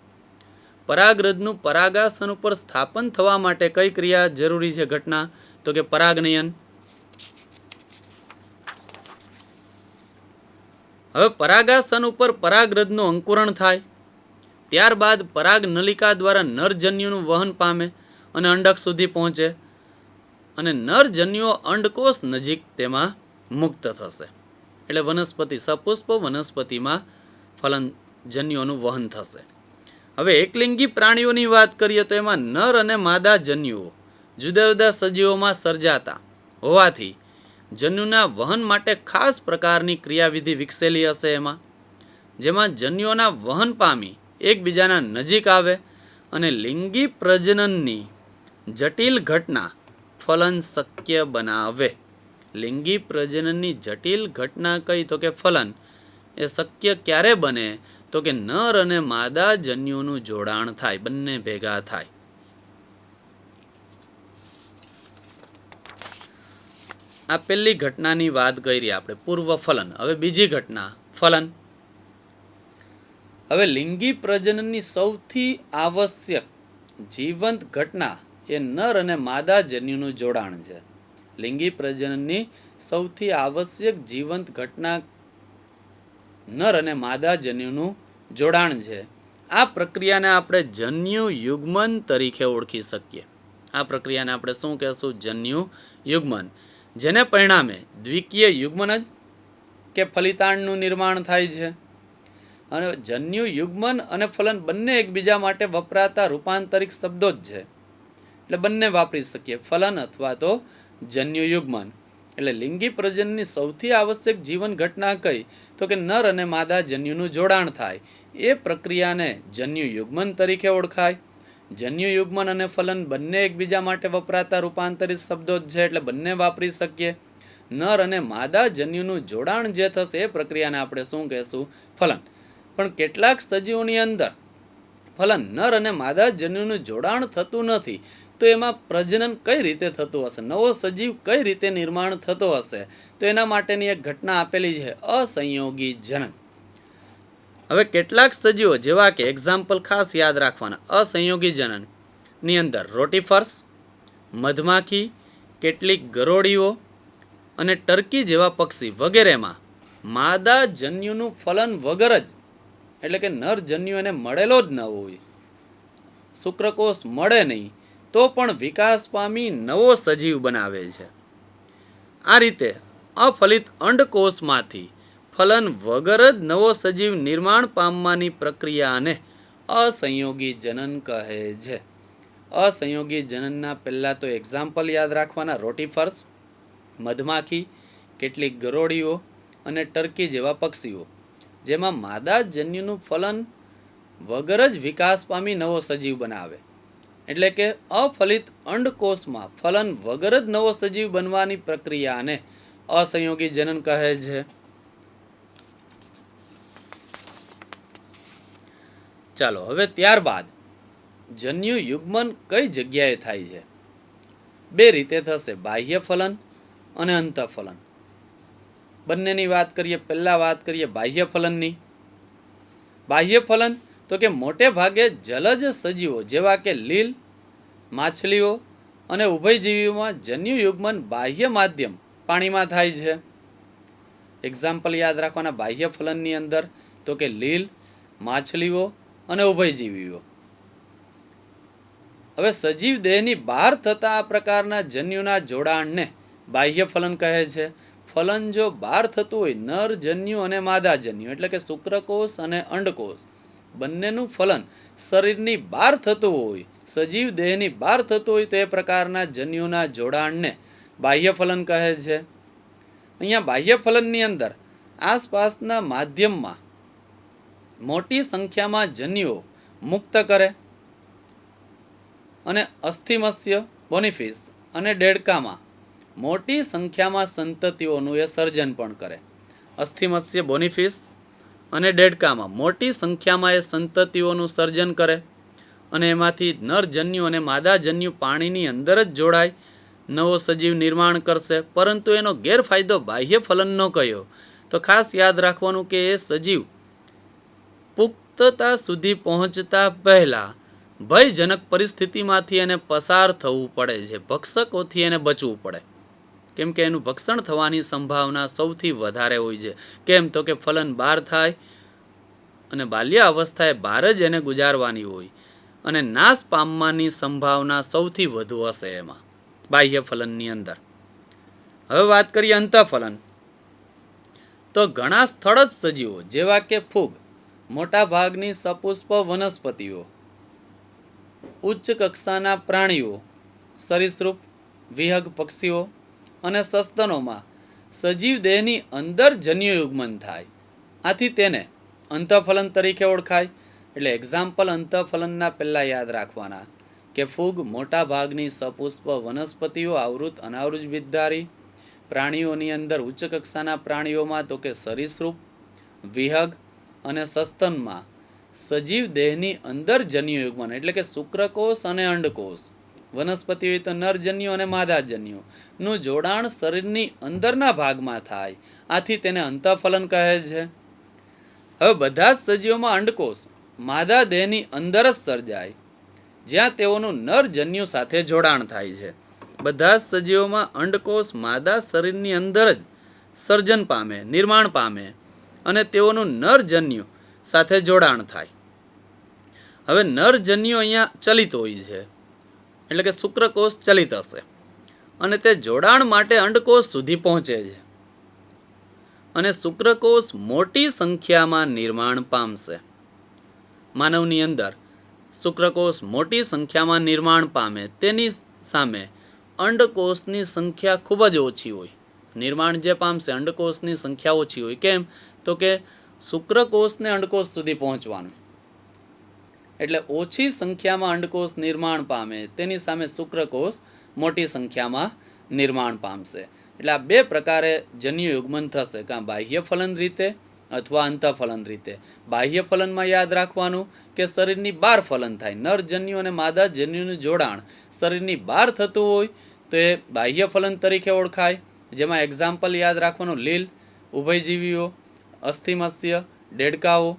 પરાગરજનું પરાગાસન ઉપર સ્થાપન થવા માટે કઈ ક્રિયા જરૂરી છે? ઘટના તો કે પરાગનયન. હવે પરાગાસન ઉપર પરાગરજનું અંકુરણ થાય, ત્યારબાદ પરાગ નલિકા દ્વારા નરજન્યુનું વહન પામે અને અંડક સુધી પહોંચે અને નરજન્યુઓ અંડકોષ નજીક તેમાં મુક્ત થશે. એટલે વનસ્પતિ સપુષ્પ વનસ્પતિમાં ફલન જન્યુઓનું વહન થશે. હવે એકલિંગી પ્રાણીઓની વાત કરીએ તો એમાં નર અને માદા જન્યુઓ જુદા જુદા સજીવોમાં સર્જાતા હોવાથી જન્યુના વહન માટે ખાસ પ્રકારની ક્રિયાવિધિ વિકસેલી હશે એમાં, જેમાં જન્યુઓના વહન પામી એકબીજાના નજીક આવે અને લિંગી પ્રજનનની જટિલ ઘટના ફલન શક્ય બનાવે. લિંગી પ્રજનનની જટિલ ઘટના કઈ તો કે ફલન એ શક્ય ક્યારે બને તો કે નર અને માદા જન્યુઓનું જોડાણ થાય, બંને ભેગા થાય. આ પહેલી ઘટનાની વાત કરી આપણે, પૂર્વ ફલન. હવે બીજી ઘટના ફલન. હવે લિંગી પ્રજનનની સૌથી આવશ્યક જીવંત ઘટના એ નર અને માદા જન્યુનું જોડાણ છે. લિંગી પ્રજનનની સૌથી આવશ્યક જીવંત ઘટના નર અને માદા જન્યુનું જોડાણ છે. આ પ્રક્રિયાને આપણે જન્યુ યુગ્મન તરીકે ઓળખી શકીએ. આ પ્રક્રિયાને આપણે શું કહેશું? જન્યુ યુગ્મન. જેને પરિણામે દ્વિકીય યુગ્મન જ કે ફલિતાંડનું નિર્માણ થાય છે. અને જન્યુ યુગ્મન અને ફલન બંને એકબીજા માટે વપરાતા રૂપાંતરિક શબ્દો જ છે, એટલે બંને વાપરી શકીએ, ફલન અથવા તો જન્યુ યુગ્મન. એટલે લિંગી પ્રજનનની સૌથી આવશ્યક જીવન ઘટના કઈ તો કે નર અને માદા જન્યુનું જોડાણ થાય, એ પ્રક્રિયાને જન્યુ યુગ્મન તરીકે ઓળખાય. જન્યુ યુગ્મન અને ફલન બંને એકબીજા માટે વપરાતા રૂપાંતરિત શબ્દો જ છે, એટલે બંને વાપરી શકીએ. નર અને માદા જન્યુનું જોડાણ જે થશે એ પ્રક્રિયાને આપણે શું કહેશું? ફલન. પણ કેટલાક સજીવોની અંદર ફલન નર અને માદા જન્યુનું જોડાણ થતું નથી, તો એમાં પ્રજનન કઈ રીતે થતું હશે? નવો સજીવ કઈ રીતે નિર્માણ થતો હશે? તો એના માટેની એક ઘટના આપેલી છે, અસંયોગી જનન. હવે કેટલાક સજીવો જેવા કે એક્ઝામ્પલ ખાસ યાદ રાખવાના, અસંયોગી જનન ની અંદર રોટીફર્સ, મધમાખી, કેટલીક ગરોળીઓ અને ટર્કી જેવા પક્ષી વગેરેમાં માદા જન્યુનું ફલન વગર જ, એટલે કે નર જન્યુ એને મળેલો જ ન હોય, શુક્રકોષ મળે નહીં તો પણ વિકાસ પામી નવો સજીવ બનાવે છે. આ રીતે અફલિત અંડકોષમાંથી ફલન વગર જ નવો સજીવ નિર્માણ પામવાની પ્રક્રિયાને અસંયોગી જનન કહે છે. અસંયોગી જનનના પહેલાં તો એક્ઝામ્પલ યાદ રાખવાના, રોટીફર્સ, મધમાખી, કેટલીક ગરોળીઓ અને ટર્કી જેવા પક્ષીઓ, જેમાં માદા જન્યુનું ફલન વગર જ વિકાસ પામી નવો સજીવ બનાવે. એટલે કે અફલિત અંડકોષમાં ફલન વગર જ નવો સજીવ બનવાની પ્રક્રિયાને અસંયોગી જનન કહે છે. ચાલો હવે ત્યારબાદ જન્યુ યુગ્મન કઈ જગ્યાએ થાય છે? બે રીતે થશે, બાહ્ય ફલન અને અંતઃફલન. બંનેની વાત કરીએ. પહેલા વાત કરીએ બાહ્ય ફલનની. બાહ્ય ફલન તો કે મોટે ભાગે જલજ સજીવો જેવા કે લીલ, માછલીઓ અને ઉભયજીવીઓમાં જન્યુ યુગ્મન બાહ્ય માધ્યમ પાણીમાં થાય છે. એક્ઝામ્પલ યાદ રાખવાના બાહ્ય ફલનની અંદર તો કે લીલ, માછલીઓ અને ઉભયજીવીઓ. હવે સજીવ દેહની બહાર થતા આ પ્રકારના જન્યુના જોડાણને બાહ્ય ફલન કહે છે. ફલન જો બહાર થતું હોય, નર જન્યુ અને માદા જન્યુ એટલે કે શુક્રકોષ અને અંડકોષ બંનેનું ફલન શરીરની બહાર થતું હોય, સજીવ દેહની બહાર થતું હોય તો એ પ્રકારના જન્યુના જોડાણને બાહ્ય ફલન કહે છે. અહીંયા બાહ્ય ફલનની અંદર આસપાસના માધ્યમમાં મોટી સંખ્યામાં જન્યુઓ મુક્ત કરે અને અસ્થિમસ્ય, બોનિફિસ અને દેડકામાં મોટી સંખ્યામાં સંતતિઓનું એ સર્જન પણ કરે. અસ્થિમસ્ય, બોનિફિસ અને દેડકામાં મોટી સંખ્યામાં એ સંતતિઓનું સર્જન કરે અને એમાંથી નરજન્યુ અને માદાજન્યુ પાણીની અંદર જ જોડાય નવો સજીવ નિર્માણ કરશે. પરંતુ એનો ગેરફાયદો બાહ્ય ફલનનો કયો તો ખાસ યાદ રાખવાનું કે એ સજીવ પુખ્તતા સુધી પહોંચતા પહેલા ભયજનક પરિસ્થિતિમાંથી એને પસાર થવું પડે છે. ભક્ષકોથી એને બચવું પડે, કેમ કે એનું ભક્ષણ થવાની સંભાવના સૌથી વધારે હોય છે. કેમ તો કે ફલન બહાર થાય અને બાલ્ય અવસ્થાએ બહાર જ એને ગુજારવાની હોય અને નાશ પામવાની સંભાવના સૌથી વધુ હશે એમાં બાહ્ય ફલનની અંદર. હવે વાત કરીએ અંતઃફલન. તો ઘણા સ્થળજ સજીવો જેવા કે ફૂગ, મોટા ભાગની સપુષ્પ વનસ્પતિઓ, ઉચ્ચ કક્ષાના પ્રાણીઓ, સરીસૃપ, વિહગ પક્ષીઓ અને સસ્તનોમાં સજીવ દેહની અંદર જન્યુયુગ્મન થાય. આથી તેને અંતઃફલન તરીકે ઓળખાય. એટલે એક્ઝામ્પલ અંતઃફલનના પહેલાં યાદ રાખવાના કે ફૂગ, મોટા ભાગની સપુષ્પ વનસ્પતિઓ, આવૃત અનાવૃત બીજધારી પ્રાણીઓની અંદર ઉચ્ચ કક્ષાના પ્રાણીઓમાં તો કે સરીસૃપ, વિહગ અને સસ્તનમાં સજીવ દેહની અંદર જન્યુયુગ્મન એટલે કે શુક્રકોષ અને અંડકોષ, વનસ્પતિ હોય તો નરજન્યુ અને માદાજન્યુ નું જોડાણ શરીરની અંદરના ભાગમાં થાય. આથી તેને અંતઃફલન કહે છે. હવે બધા જ સજીવોમાં અંડકોષ માદા દેહની અંદર જ સર્જાય જ્યાં તેઓનું નરજન્યુ સાથે જોડાણ થાય છે. બધા જ સજીવોમાં અંડકોષ માદા શરીરની અંદર જ સર્જન પામે, નિર્માણ પામે અને તેઓનું નરજન્યુ સાથે જોડાણ થાય. હવે નરજન્યુ અહીંયા ચલિત હોય છે એટલે કે શુક્રકોષ ચલિત હશે અને તે જોડાણ માટે અંડકોષ સુધી પહોંચે છે અને શુક્રકોષ મોટી સંખ્યામાં નિર્માણ પામશે. માનવની અંદર શુક્રકોષ મોટી સંખ્યામાં નિર્માણ પામે, તેની સામે અંડકોષની સંખ્યા ખૂબ જ ઓછી હોય. નિર્માણ જે પામશે અંડકોષની સંખ્યા ઓછી હોય. કેમ તો કે શુક્રકોષને અંડકોષ સુધી પહોંચવાનું, એટલે ઓછી સંખ્યામાં અંડકોષ નિર્માણ પામે, તેની સામે શુક્રકોષ મોટી સંખ્યામાં નિર્માણ પામશે. એટલે આ બે પ્રકારે જન્યુયુગ્મન થશે, કાં બાહ્ય ફલન રીતે અથવા અંતઃફલન રીતે. બાહ્ય ફલનમાં યાદ રાખવાનું કે શરીરની બહાર ફલન થાય, નરજન્યુ અને માદા જન્યુનું જોડાણ શરીરની બહાર થતું હોય તો એ બાહ્ય ફલન તરીકે ઓળખાય. જેમાં એક્ઝામ્પલ યાદ રાખવાનું લીલ, ઉભયજીવીઓ, અસ્થિમત્સ્ય, દેડકાઓ.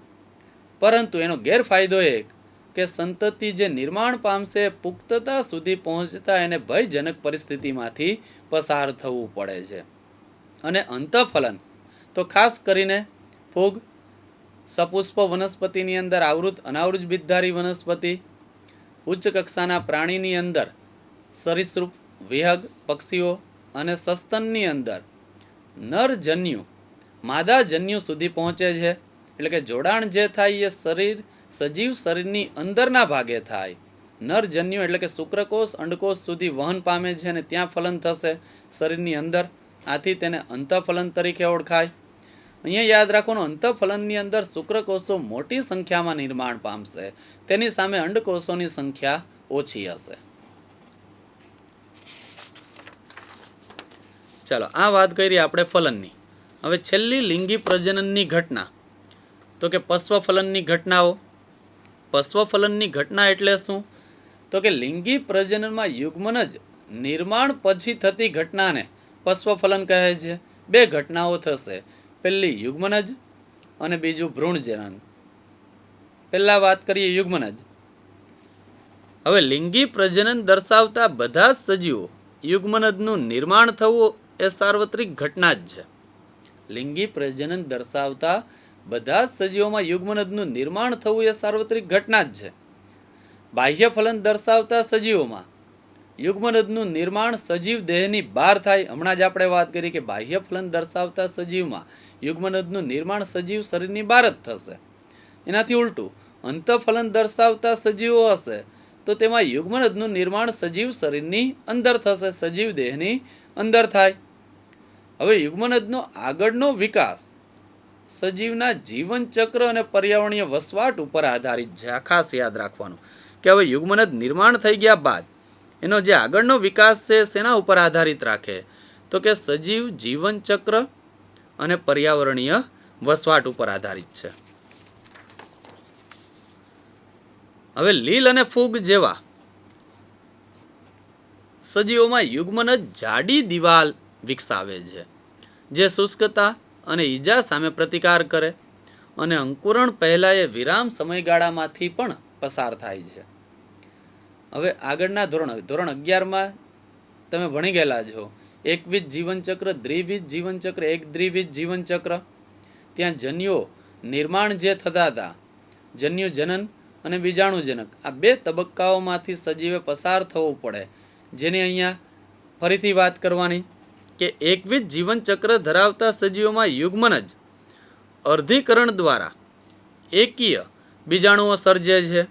પરંતુ એનો ગેરફાયદો એક કે સંતતિ જે નિર્માણ પામશે પુખ્તતા સુધી પહોંચતા એને ભયજનક પરિસ્થિતિમાંથી પસાર થવું પડે છે. અને અંતઃફલન તો ખાસ કરીને ફૂગ, સપુષ્પ વનસ્પતિની અંદર આવૃત અનાવૃત બીજધારી વનસ્પતિ, ઉચ્ચ કક્ષાના પ્રાણીની અંદર સરીસૃપ, વિહગ પક્ષીઓ અને સસ્તનની અંદર નરજન્યુ માદાજન્યુ સુધી પહોંચે છે. એટલે કે જોડાણ જે થાય એ સજીવ શરીરની અંદરના ભાગે થાય. નરજન્યુ એટલે કે શુક્રકોષ અંડકોષ સુધી વહન પામે છે અને ત્યાં ફલન થશે શરીરની અંદર. આથી તેને અંતઃફલન તરીકે ઓળખાય. અહીંયા યાદ રાખવાનું અંતઃફલનની અંદર શુક્રકોષો મોટી સંખ્યામાં નિર્માણ પામશે, તેની સામે અંડકોષોની સંખ્યા ઓછી હશે. ચાલો આ વાત કરી આપણે ફલનની. હવે છેલ્લી લિંગી પ્રજનનની ઘટના તો કે પશ્વ ફલનની ઘટનાઓ. પશ્વ ફલનની ઘટના એટલે શું તો કે લિંગી પ્રજનનમાં યુગ્મનજ નિર્માણ પછી થતી ઘટનાને પશ્વફલન કહે છે. બે ઘટનાઓ થશે, પહેલી યુગ્મનજ અને બીજું ભ્રૂણજનન. પહેલા વાત કરીએ યુગ્મનજ. હવે લિંગી પ્રજનન દર્શાવતા બધા જ સજીવો યુગ્મનજનું નિર્માણ થવું એ સાર્વત્રિક ઘટના જ છે. લિંગી પ્રજનન દર્શાવતા બધા જ સજીવોમાં યુગ્મનજનું નિર્માણ થવું એ સાર્વત્રિક ઘટના જ છે. બાહ્ય ફલન દર્શાવતા સજીવોમાં યુગ્મનજનું નિર્માણ સજીવ દેહની બહાર થાય. હમણાં જ આપણે વાત કરી કે બાહ્ય ફલન દર્શાવતા સજીવમાં યુગ્મનજનું નિર્માણ સજીવ શરીરની બહાર જ થશે. એનાથી ઉલટું અંતઃફલન દર્શાવતા સજીવો હશે તો તેમાં યુગ્મનજનું નિર્માણ સજીવ શરીરની અંદર થશે, સજીવ દેહની અંદર થાય. હવે યુગ્મનજનો આગળનો વિકાસ સજીવના જીવનચક્ર અને પર્યાવરણીય વસવાટ ઉપર આધારિત છે. આ ખાસ યાદ રાખવાનું કે હવે યુગ્મનજ નિર્માણ થઈ ગયા બાદ એનો જે આગળનો વિકાસ છે શેના ઉપર આધારિત રાખે, તો કે સજીવ જીવનચક્ર અને પર્યાવરણીય વસવાટ ઉપર આધારિત છે. હવે લીલ અને ફૂગ જેવા સજીવોમાં યુગ્મનજ જાડી દિવાલ વિકસાવે છે જે શુષ્કતા અને ઈજા સામે પ્રતિકાર કરે અને અંકુરણ પહેલા એ વિરામ સમયગાળામાંથી પણ પસાર થાય છે. હવે આગળના ધોરણ 11માં તમે ભણી ગયેલા છો એકવિધ જીવનચક્ર, દ્વિવિધ જીવનચક્ર, એક દ્વિવિધ જીવનચક્ર. ત્યાં જન્યુઓ નિર્માણ જે થતા હતા, જન્યુ જનન અને બીજાણુજનક, આ બે તબક્કાઓમાંથી સજીવે પસાર થવું પડે, જેની અહીંયા ફરીથી વાત કરવાની કે એકવિધ જીવનચક્ર ધરાવતા સજીવોમાં યુગ્મનજ અર્ધીકરણ દ્વારા એકીય બીજાણુઓ સર્જે છે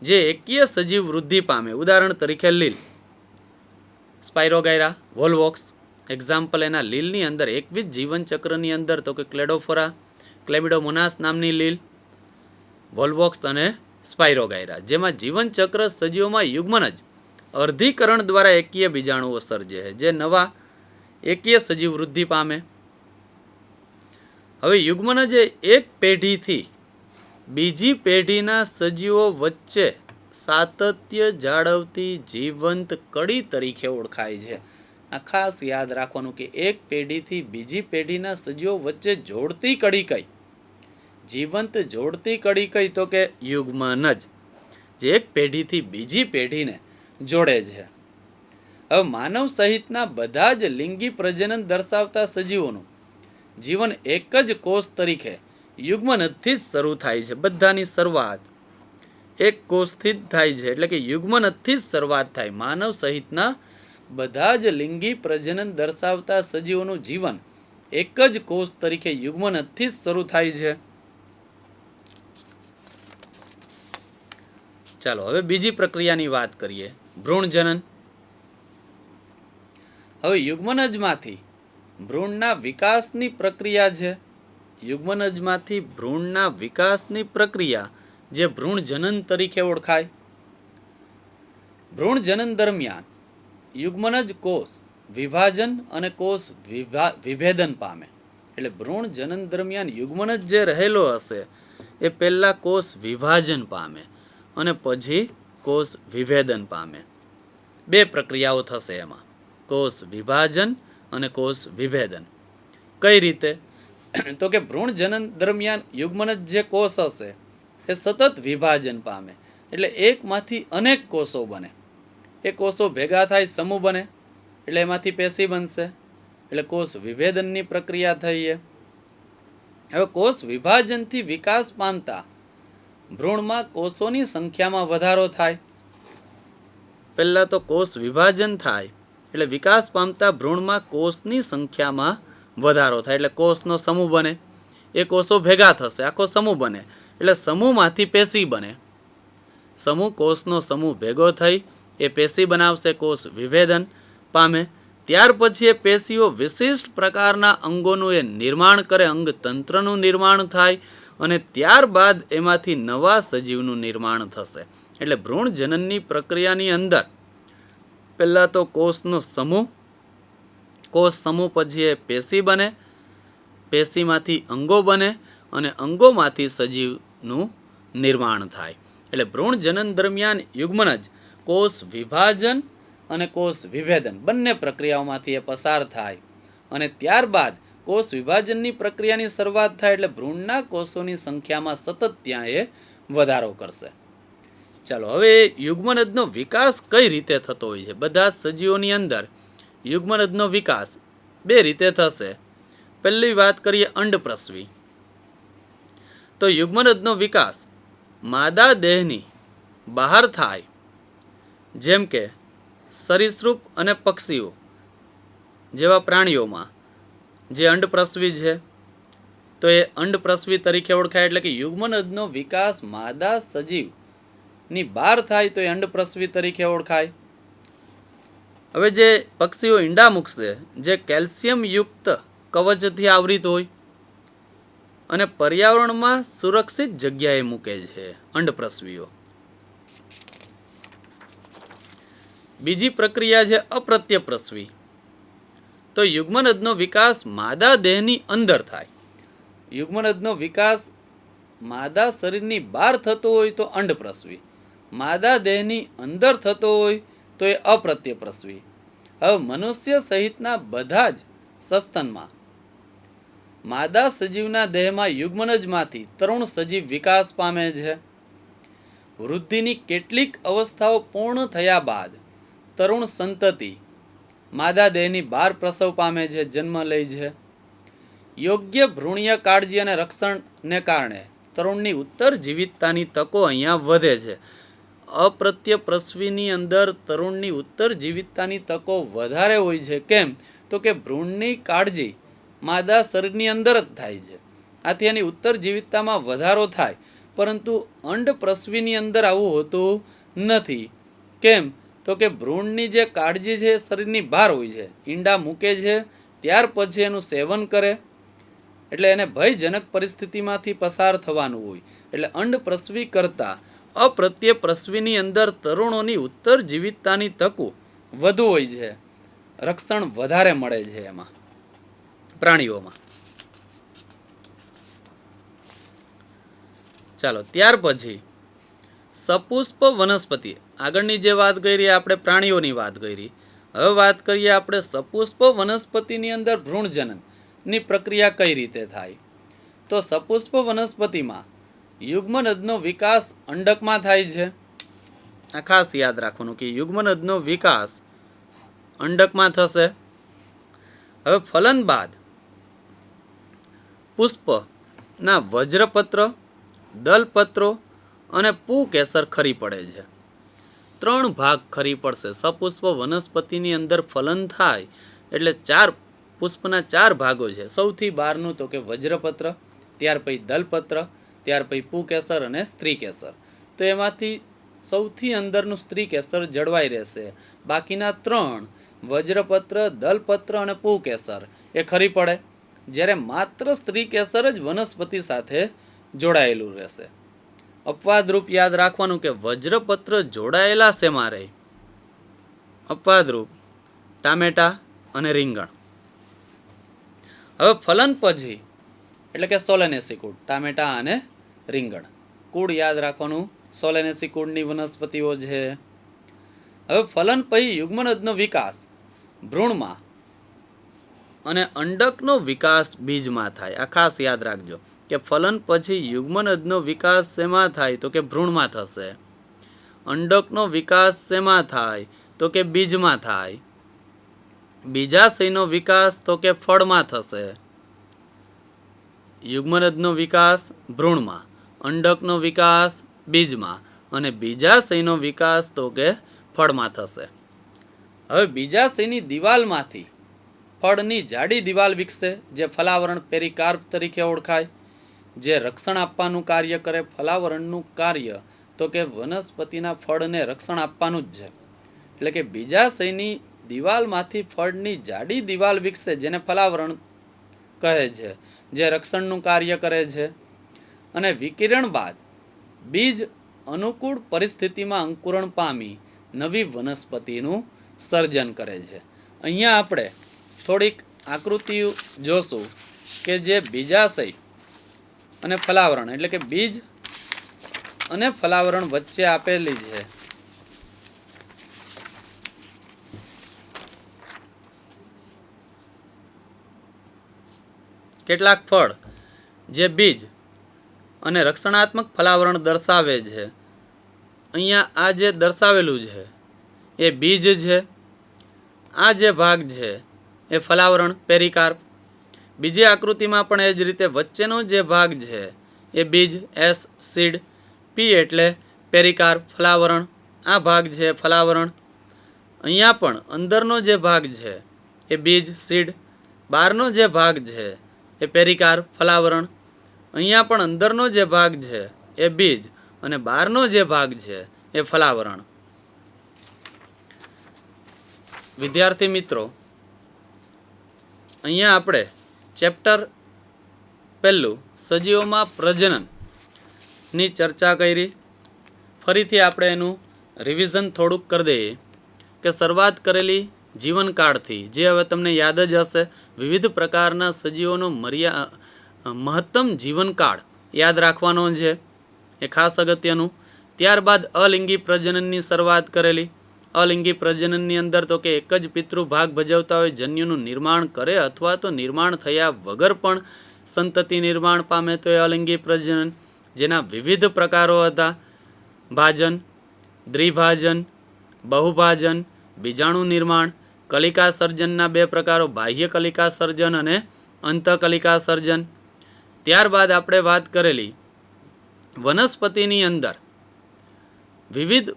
જે એકીય સજીવ વૃદ્ધિ પામે. ઉદાહરણ તરીકે લીલ, સ્પાયરોગાયરા, વોલવોક્સ. એક્ઝામ્પલ એના લીલની અંદર એકવિધ જીવનચક્રની અંદર તો કે ક્લેડોફોરા, ક્લેબિડોમોનાસ નામની લીલ, વોલવોક્સ અને સ્પાયરોગાયરા, જેમાં જીવનચક્ર સજીવોમાં યુગ્મનજ અર્ધીકરણ દ્વારા એકીય બીજાણુઓ સર્જે છે જે નવા એકીય સજીવ વૃદ્ધિ પામે. હવે યુગ્મનજ એક પેઢીથી બીજી પેઢીના સજીવો વચ્ચે સાતત્ય જાળવતી જીવંત કડી તરીકે ઓળખાય છે. આ ખાસ યાદ રાખવાનું કે એક પેઢીથી બીજી પેઢીના સજીવો વચ્ચે જોડતી કડી કઈ, જીવંત જોડતી કડી કઈ, તો કે યુગ્મનજ, જે એક પેઢીથી બીજી પેઢીને જોડે છે. હવે માનવ સહિતના બધા જ લિંગી પ્રજનન દર્શાવતા સજીવોનું જીવન એક જ કોષ તરીકે યુગ્મનજથી જ શરૂ થાય છે. બધાની શરૂઆત એક કોષથી જ થાય છે, એટલે કે યુગ્મનજથી જ શરૂઆત થાય. માનવ સહિતના બધા જ લિંગી પ્રજનન દર્શાવતા સજીવોનું જીવન એક જ કોષ તરીકે યુગ્મનજથી જ શરૂ થાય છે. ચાલો હવે બીજી પ્રક્રિયાની વાત કરીએ, ભ્રૂણજનન. હવે યુગ્મનજમાંથી ભ્રૂણના વિકાસની પ્રક્રિયા છે. યુગ્મનજમાંથી ભ્રૂણના વિકાસની પ્રક્રિયા જે ભ્રૂણજનન તરીકે ઓળખાય. ભ્રૂણજનન દરમિયાન યુગ્મનજ કોષ વિભાજન અને કોષ વિભેદન પામે. એટલે ભ્રૂણજનન દરમિયાન યુગ્મનજ જે રહેલો હશે એ પહેલા કોષ વિભાજન પામે અને પછી કોષ વિભેદન પામે. બે પ્રક્રિયાઓ થશે એમાં, કોષ વિભાજન અને કોષ વિભેદન. કઈ રીતે? તો કે ભ્રૂણજનન દરમિયાન યુગ્મનજ જે કોષ હશે એ સતત વિભાજન પામે, એટલે એકમાંથી અનેક કોષો બને. એ કોષો ભેગા થાય, સમૂહ બને, એટલે એમાંથી પેશી બનશે, એટલે કોષ વિભેદનની પ્રક્રિયા થઈ. હવે કોષ વિભાજનથી વિકાસ પામતા ભ્રૂણમાં કોષોની સંખ્યામાં વધારો થાય. પહેલા તો કોષ વિભાજન થાય એટલે વિકાસ પામતા ભ્રૂણમાં કોષની સંખ્યામાં વધારો થાય, એટલે કોષનો સમૂહ બને. એ કોષો ભેગા થશે, આખો સમૂહ બને, એટલે સમૂહમાંથી પેશી બને. સમૂહ કોષનો સમૂહ ભેગો થઈ એ પેશી બનાવશે, કોષ વિભેદન પામે. ત્યાર પછી એ પેશીઓ વિશિષ્ટ પ્રકારના અંગોનું એ નિર્માણ કરે, અંગતંત્રનું નિર્માણ થાય અને ત્યારબાદ એમાંથી નવા સજીવનું નિર્માણ થશે. એટલે ભ્રૂણજનનની પ્રક્રિયાની અંદર પહેલાં તો કોષનો સમૂહ, કોષ સમૂહ પછી એ પેશી બને, પેશીમાંથી અંગો બને અને અંગોમાંથી સજીવનું નિર્માણ થાય. એટલે ભ્રૂણજનન દરમિયાન યુગ્મનજ કોષ વિભાજન અને કોષ વિભેદન બંને પ્રક્રિયાઓમાંથી એ પસાર થાય અને ત્યારબાદ કોષ વિભાજનની પ્રક્રિયાની શરૂઆત થાય એટલે ભ્રૂણના કોષોની સંખ્યામાં સતત ત્યાં એ વધારો કરશે. ચાલો હવે યુગ્મનદનો વિકાસ કઈ રીતે થતો હોય છે? બધા સજીવોની અંદર યુગ્મનદનો વિકાસ બે રીતે થશે. પહેલી વાત કરીએ અંડપ્રસવી. તો યુગ્મનદનો વિકાસ માદા દેહની બહાર થાય, જેમ કે સરીસૃપ અને પક્ષીઓ જેવા પ્રાણીઓમાં જે અંડપ્રસવી છે તો એ અંડપ્રસવી તરીકે ઓળખાય. એટલે કે યુગ્મનદનો વિકાસ માદા સજીવની બહાર થાય તો એ અંડપ્રસવી તરીકે ઓળખાય. હવે જે પક્ષીઓ ઈંડા મૂકશે જે કેલ્શિયમ યુક્ત કવચથી આવૃત હોય અને પર્યાવરણમાં સુરક્ષિત જગ્યાએ મૂકે છે અંડપ્રસવીઓ. બીજી પ્રક્રિયા છે અપ્રત્યપ્રસવી. તો યુગ્મનદનો વિકાસ માદા દેહની અંદર થાય. યુગ્મનદનો વિકાસ માદા શરીરની બહાર થતો હોય તો અંડપ્રસવી, માદા દેહની અંદર થતો હોય તો એ અપ્રત્યપ્રસવી. હવે મનુષ્ય સહિતના બધા જ સસ્તનમાં માદા સજીવના દેહમાં યુગ્મનજમાંથી તરુણ સજીવ વિકાસ પામે છે. વૃદ્ધિની કેટલીક અવસ્થાઓ પૂર્ણ થયા બાદ તરુણ સંતતિ માદા દેહની બહાર પ્રસવ પામે છે, જન્મ લે છે. યોગ્ય ભ્રૂણીય કાળજી અને રક્ષણને કારણે તરુણની ઉત્તર જીવિતતાની તકો અહીંયા વધે છે. અપ્રત્યપ્રસવીની અંદર તરુણની ઉત્તર જીવિતતાની તકો વધારે હોય છે. કેમ? તો કે ભ્રૂણની કાળજી માદા શરીરની અંદર જ થાય છે, આથી એની ઉત્તર જીવિતતામાં વધારો થાય. પરંતુ અંડપ્રસવીની અંદર આવું હોતું નથી. કેમ? તો કે ભ્રૂણની જે કાળજી છે એ શરીરની બહાર હોય છે. ઈંડા મૂકે છે ત્યાર પછી એનું સેવન કરે એટલે એને ભયજનક પરિસ્થિતિમાંથી પસાર થવાનું હોય. એટલે અંડપ્રસવી કરતાં અપ્રત્યપ્રસવીની અંદર તરુણોની ઉત્તર જીવિતતાની તકો વધુ હોય છે, રક્ષણ વધારે મળે છે એમાં પ્રાણીઓમાં. ચાલો ત્યાર પછી સપુષ્પ વનસ્પતિ. આગળની જે વાત કરી આપણે પ્રાણીઓની વાત કરી, હવે વાત કરીએ આપણે સપુષ્પ વનસ્પતિની અંદર ભ્રૂણજનનની પ્રક્રિયા કઈ રીતે થાય. તો સપુષ્પ વનસ્પતિમાં યુગ્મનદનો વિકાસ અંડકમાં થાય છે. આ ખાસ યાદ રાખવાનું કે યુગ્મનદનો વિકાસ અંડકમાં થશે. હવે ફલન બાદ પુષ્પના વજ્રપત્ર, દલપત્રો અને પુકેસર ખરી પડે છે. 3 ભાગ ખરી પડશે. સપુષ્પ વનસ્પતિની અંદર ફલન થાય એટલે પુષ્પના 4 ભાગો છે. સૌથી બહારનું તો કે વજ્રપત્ર, ત્યાર પછી દલપત્ર, ત્યાર પછી પુકેસર અને સ્ત્રીકેસર. તો એમાંથી સૌથી અંદરનું સ્ત્રીકેસર જળવાઈ રહેશે. બાકીના 3 વજ્રપત્ર, દલપત્ર અને પુકેસર એ ખરી પડે, જ્યારે માત્ર સ્ત્રીકેસર જ વનસ્પતિ સાથે જોડાયેલું રહેશે. અપવાદરૂપ યાદ રાખવાનું કે વજ્રપત્ર જોડાયેલા શેમાં રહે? અપવાદરૂપ ટામેટા અને રીંગણ. હવે ફલન પછી એટલે કે સોલેનેસી કુળ, ટામેટા અને રીંગણ કુળ યાદ રાખવાનું. સોલેનેસી કુળની વનસ્પતિઓ છે. હવે ફલન પછી યુગ્મનદનો વિકાસ ભ્રૂણમાં અને અંડકનો વિકાસ બીજમાં થાય. આ ખાસ યાદ રાખજો કે ફલન પછી યુગ્મનદનો વિકાસ શેમાં થાય? તો કે ભ્રૂણમાં થશે. અંડકનો વિકાસ શેમાં થાય? તો કે બીજમાં થાય. બીજાશયનો વિકાસ તો કે ફળમાં થશે. યુગ્મનદનો વિકાસ ભ્રૂણમાં, અંડકનો વિકાસ બીજમાં અને બીજાશયનો વિકાસ તો કે ફળમાં થશે. હવે બીજાશયની દિવાલમાંથી ફળની જાડી દિવાલ વિકસે, જે ફલાવરણ પેરિકાર્પ તરીકે ઓળખાય, જે રક્ષણ આપવાનું કાર્ય કરે. ફલાવરણનું કાર્ય તો કે વનસ્પતિના ફળને રક્ષણ આપવાનું જ છે. એટલે કે બીજાશયની દિવાલમાંથી ફળની જાડી દિવાલ વિકસે, જેને ફલાવરણ કહે છે, જે રક્ષણનું કાર્ય કરે છે. અને વિકિરણ બાદ બીજ અનુકૂળ પરિસ્થિતિમાં અંકુરણ પામી નવી વનસ્પતિનું સર્જન કરે છે. અહીંયા આપણે થોડીક આકૃતિ જોશું કે જે બીજાશય અને ફલાવરણ એટલે કે બીજ અને ફલાવરણ વચ્ચે આપેલી છે. કેટલાક ફળ જે બીજ અને રક્ષણાત્મક ફલાવરણ દર્શાવે છે. અહીંયા આ જે દર્શાવેલું છે એ બીજ છે. આ જે ભાગ છે એ ફલાવરણ પેરિકાર્પ. બીજી આકૃતિમાં પણ એ જ રીતે વચ્ચેનો જે ભાગ છે એ બીજ એસ સીડ, પી એટલે પેરિકાર્પ ફલાવરણ. આ ભાગ છે ફલાવરણ. અહીંયા પણ અંદરનો જે ભાગ છે એ બીજ સીડ, બહારનો જે ભાગ છે એ પેરિકાર્પ ફલાવરણ. અહીંયા પણ અંદરનો જે ભાગ છે એ બીજ અને બહારનો જે ભાગ છે એ ફલાવરણ. વિદ્યાર્થી મિત્રો, અહીંયા આપણે ચેપ્ટર 1 સજીવોમાં પ્રજનનની ચર્ચા કરી. ફરીથી આપણે એનું રિવિઝન થોડુંક કરી દઈએ કે શરૂઆત કરેલી જીવનકાળથી, જે હવે તમને યાદ જ હશે, વિવિધ પ્રકારના સજીવોનો મહત્તમ જીવનકાળ યાદ રાખવાનો છે, એ ખાસ અગત્યનું. ત્યારબાદ અલિંગી પ્રજનનની શરૂઆત કરેલી. અલિંગી પ્રજનનની અંદર તો કે એક જ પિતૃ ભાગ ભજવતા હોય જન્યુનું નિર્માણ કરે અથવા તો નિર્માણ થયા વગર પણ સંતતિ નિર્માણ પામે તો એ અલિંગી પ્રજનન, જેના વિવિધ પ્રકારો હતા: ભાજન, દ્વિભાજન, બહુભાજન, બીજાણુ નિર્માણ, કલિકા સર્જનના 2 પ્રકારો, બાહ્ય કલિકા સર્જન અને અંતઃકલિકા સર્જન. ત્યારબાદ આપણે વાત કરેલી વનસ્પતિની અંદર વિવિધ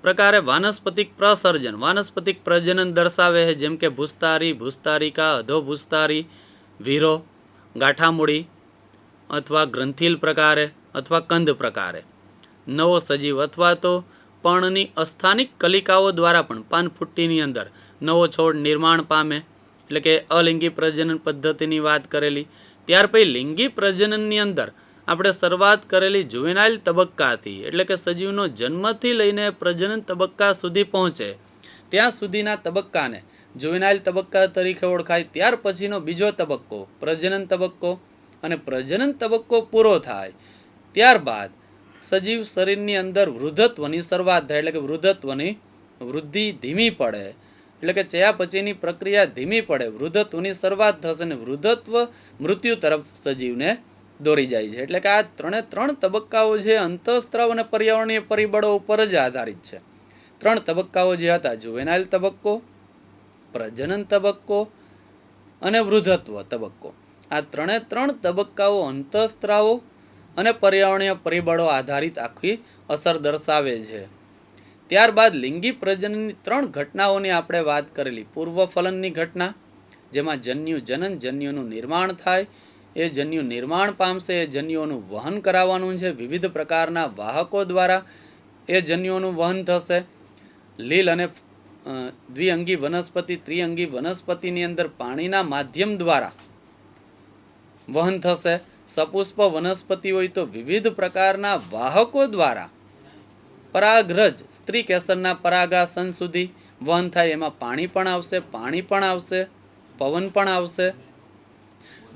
પ્રકારે વાનસ્પતિક પ્રસર્જન, વાનસ્પતિક પ્રજનન દર્શાવે છે, જેમ કે ભૂસ્તારી, ભૂસ્તારિકા, અધોભૂસ્તારી, વીરો, ગાંઠામૂળી અથવા ગ્રંથિલ પ્રકારે અથવા કંદ પ્રકારે. નવો સજીવ અથવા તો પર્ણની અસ્થાનિક કલિકાઓ દ્વારા પણ પાનફુટ્ટીની અંદર નવો છોડ નિર્માણ પામે, એટલે કે અલિંગી પ્રજનન પદ્ધતિની વાત કરેલી. ત્યાર પછી લિંગી પ્રજનનની અંદર આપણે શરૂઆત કરેલી જુવેનાઇલ તબક્કાથી, એટલે કે સજીવનો જન્મથી લઈને પ્રજનન તબક્કા સુધી પહોંચે ત્યાં સુધીના તબક્કાને જુવેનાઇલ તબક્કા તરીકે ઓળખાય. ત્યાર પછીનો બીજો તબક્કો પ્રજનન તબક્કો, અને પ્રજનન તબક્કો પૂરો થાય ત્યારબાદ સજીવ શરીરની અંદર વૃદ્ધત્વની શરૂઆત થાય, એટલે કે વૃદ્ધત્વની વૃદ્ધિ ધીમી પડે, એટલે કે ચયાપચયની પ્રક્રિયા ધીમી પડે, વૃદ્ધત્વની શરૂઆત થશે અને વૃદ્ધત્વ મૃત્યુ તરફ સજીવને દોરી જાય છે. એટલે કે આ 3 તબક્કાઓ છે અંતઃસ્ત્રાવ અને પર્યાવરણીય પરિબળો ઉપર જ આધારિત છે. 3 તબક્કાઓ જે હતા જુવેનાઇલ તબક્કો, પ્રજનન તબક્કો અને વૃદ્ધત્વ તબક્કો. આ 3 તબક્કાઓ અંતઃસ્ત્રાવો અને પર્યાવરણીય પરિબળો આધારિત આખી અસર દર્શાવે છે. ત્યારબાદ લિંગી પ્રજનનની 3 ઘટનાઓની આપણે વાત કરેલી. પૂર્વ ફલનની ઘટના, જેમાં જન્યુ જનન, જન્યુનું નિર્માણ થાય, એ જન્યુ નિર્માણ પામશે, એ જન્યુઓનું વહન કરાવવાનું છે વિવિધ પ્રકારના વાહકો દ્વારા, એ જન્યુઓનું વહન થશે. લીલ અને દ્વિઅંગી વનસ્પતિ, ત્રિઅંગી વનસ્પતિની અંદર પાણીના માધ્યમ દ્વારા વહન થશે. સપુષ્પ વનસ્પતિ હોય તો વિવિધ પ્રકારના વાહકો દ્વારા પરાગરજ, સ્ત્રી કેસરના પરાગાસન સુધી વહન થાય. એમાં પાણી પણ આવશે, પવન પણ આવશે.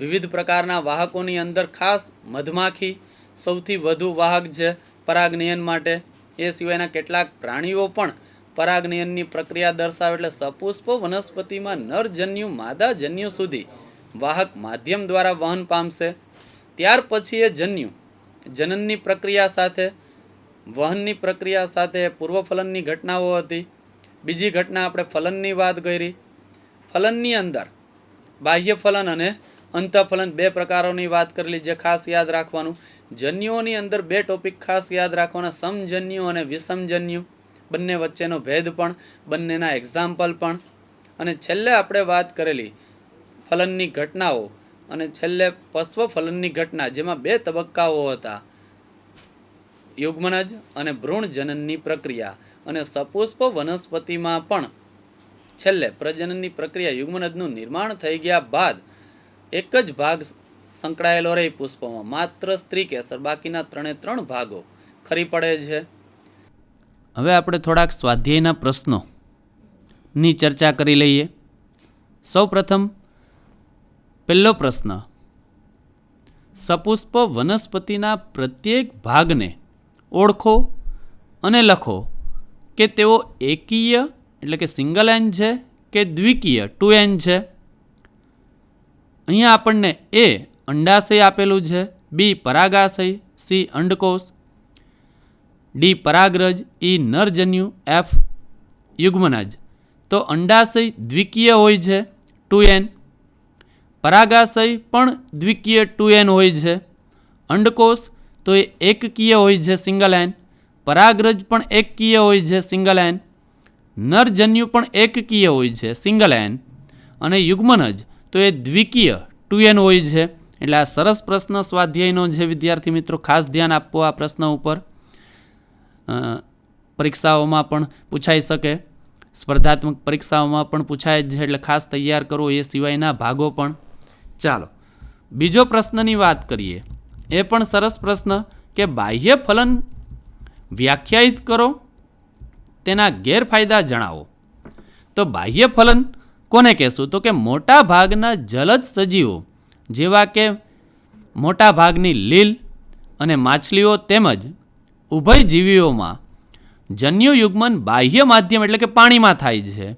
વિવિધ પ્રકારના વાહકોની અંદર ખાસ મધમાખી સૌથી વધુ વાહક છે પરાગનયન માટે. એ સિવાયના કેટલાક પ્રાણીઓ પણ પરાગનયનની પ્રક્રિયા દર્શાવે. એટલે સપુષ્પ વનસ્પતિમાં નરજન્યુ માદા જન્યુ સુધી વાહક માધ્યમ દ્વારા વહન પામશે. ત્યાર પછી એ જન્યુ જનનની પ્રક્રિયા સાથે, વહનની પ્રક્રિયા સાથે પૂર્વ ફલનની ઘટનાઓ હતી. બીજી ઘટના આપણે ફલનની વાત કરી. ફલનની અંદર બાહ્ય ફલન અને અંતઃફલન 2 પ્રકારોની વાત કરેલી, જે ખાસ યાદ રાખવાનું. જન્યુઓની અંદર 2 ટોપિક ખાસ યાદ રાખવાના: સમજન્યુ અને વિષમજન્યુ, બંને વચ્ચેનો ભેદ પણ, બંનેના એક્ઝામ્પલ પણ. અને છેલ્લે આપણે વાત કરેલી ફલનની ઘટનાઓ અને છેલ્લે પશ્વ ફલનની ઘટના, જેમાં 2 તબક્કાઓ હતા: યુગ્મનજ અને ભ્રૂણ જનનની પ્રક્રિયા. અને સપુષ્પ વનસ્પતિમાં પણ છેલ્લે પ્રજનનની પ્રક્રિયા, યુગ્મનજનું નિર્માણ થઈ ગયા બાદ એક જ ભાગ સંકળાયેલો રહે પુષ્પમાં, માત્ર સ્ત્રી કેસર, બાકીના 3 ભાગો ખરી પડે છે. હવે આપણે થોડાક સ્વાધ્યાયના પ્રશ્નોની ચર્ચા કરી લઈએ. સૌ પ્રથમ પહેલો પ્રશ્ન: સપુષ્પ વનસ્પતિના પ્રત્યેક ભાગને ઓળખો અને લખો કે તેઓ એકીય એટલે કે સિંગલ એન છે કે દ્વિકીય 2N છે. અહીંયા આપણને એ અંડાશય આપેલું છે, બી પરાગાશય, સી અંડકોષ, ડી પરાગરજ, ઈ નરજન્યુ, એફ યુગ્મનજ. તો અંડાશય દ્વિકીય હોય છે 2n, પરાગાશય પણ દ્વિકીય 2n હોય છે, અંડકોષ તો એ એકકીય હોય છે સિંગલ એન, પરાગરજ પણ એકકીય હોય છે સિંગલ એન, નરજન્યુ પણ એકકીય હોય છે સિંગલ એન, અને યુગ્મનજ તો એ દ્વિકીય 2n હોય છે. એટલે આ સરસ પ્રશ્ન સ્વાધ્યાયનો છે વિદ્યાર્થી મિત્રો, ખાસ ધ્યાન આપવું આ પ્રશ્ન ઉપર. પરીક્ષાઓમાં પણ પૂછાઈ શકે, સ્પર્ધાત્મક પરીક્ષાઓમાં પણ પૂછાય જ છે, એટલે ખાસ તૈયાર કરો. એ સિવાયના ભાગો પણ. ચાલો બીજો પ્રશ્નની વાત કરીએ. એ પણ સરસ પ્રશ્ન કે બાહ્ય ફલન વ્યાખ્યાયિત કરો, તેના ગેરફાયદા જણાવો. તો બાહ્ય ફલન કોને કહેશું? તો કે મોટા ભાગના જલજ સજીવો જેવા કે મોટા ભાગની લીલ અને માછલીઓ તેમજ ઉભયજીવીઓમાં જન્યુયુગ્મન બાહ્ય માધ્યમ એટલે કે પાણીમાં થાય છે.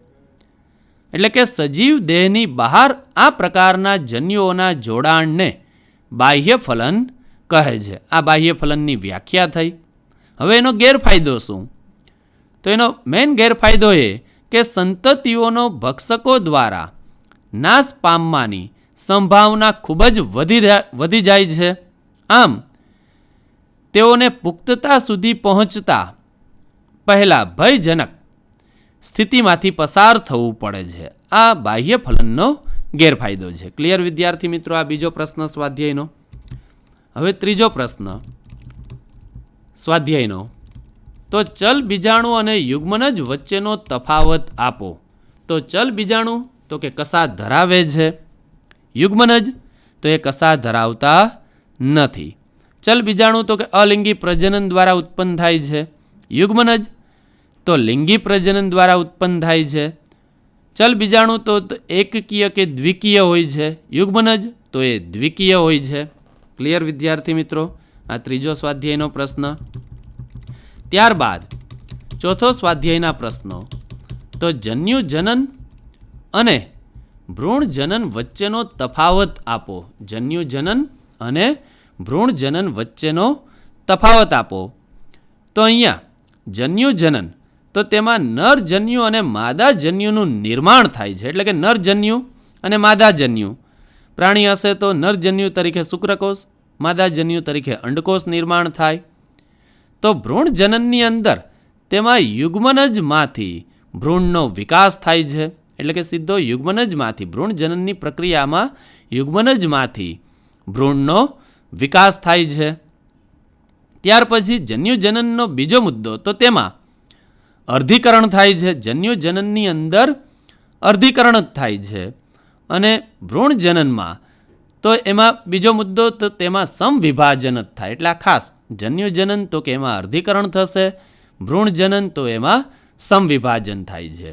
એટલે કે સજીવ દેહની બહાર આ પ્રકારના જન્યુઓના જોડાણને બાહ્ય ફલન કહે છે. આ બાહ્ય ફલનની વ્યાખ્યા થઈ. હવે એનો ગેરફાયદો શું? તો એનો મેઇન ગેરફાયદો એ કે સંતતિઓનો ભક્ષકો દ્વારા નાશ પામવાની સંભાવના ખૂબ જ વધી જાય છે. આમ તેઓને પુખ્તતા સુધી પહોંચતા પહેલાં ભયજનક સ્થિતિમાંથી પસાર થવું પડે છે. આ બાહ્ય ફલનનો ગેરફાયદો છે. ક્લિયર વિદ્યાર્થી મિત્રો? આ બીજો પ્રશ્ન સ્વાધ્યાયનો. હવે ત્રીજો પ્રશ્ન સ્વાધ્યાયનો. તો ચલ બીજાણુ અને યુગ્મનજ વચ્ચેનો તફાવત આપો. તો ચલ બીજાણુ તો કે કસા ધરાવે છે, યુગ્મનજ તો એ કસા ધરાવતા નથી. ચલ બીજાણુ તો કે અલિંગી પ્રજનન દ્વારા ઉત્પન્ન થાય છે, યુગ્મનજ તો લિંગી પ્રજનન દ્વારા ઉત્પન્ન થાય છે. ચલ બીજાણુ તો એકકીય કે દ્વિકીય હોય છે, યુગ્મનજ તો એ દ્વિકીય હોય છે. ક્લિયર વિદ્યાર્થી મિત્રો? આ ત્રીજો સ્વાધ્યાયનો પ્રશ્ન. ત્યારબાદ ચોથો સ્વાધ્યાયના પ્રશ્નો. તો જન્યુ જનન અને ભ્રૂણ જનન વચ્ચેનો તફાવત આપો. જન્યુ જનન અને ભ્રૂણ જનન વચ્ચેનો તફાવત આપો. તો અહીંયા જન્યુ જનન તો તેમાં નરજન્યુ અને માદાજન્યુનું નિર્માણ થાય છે. એટલે કે નરજન્યુ અને માદાજન્યુ. પ્રાણી હશે તો નરજન્યુ તરીકે શુક્રકોષ, માદાજન્યુ તરીકે અંડકોષ નિર્માણ થાય. તો ભ્રૂણ જનનની અંદર તેમાં યુગ્મનજમાંથી ભ્રૂણનો વિકાસ થાય છે. એટલે કે સીધો યુગ્મનજમાંથી ભ્રૂણ જનનની પ્રક્રિયામાં યુગ્મનજમાંથી ભ્રૂણનો વિકાસ થાય છે. ત્યાર પછી જન્યુજનનનો બીજો મુદ્દો, તો તેમાં અર્ધીકરણ થાય છે. જન્યુજનનની અંદર અર્ધીકરણ જ થાય છે. અને ભ્રૂણ જનનમાં તો એમાં બીજો મુદ્દો, તો તેમાં સમવિભાજન જ થાય. એટલે આ ખાસ જન્યુજનન તો કે એમાં અર્ધીકરણ થશે, ભ્રૂણજનન તો એમાં સમવિભાજન થાય છે.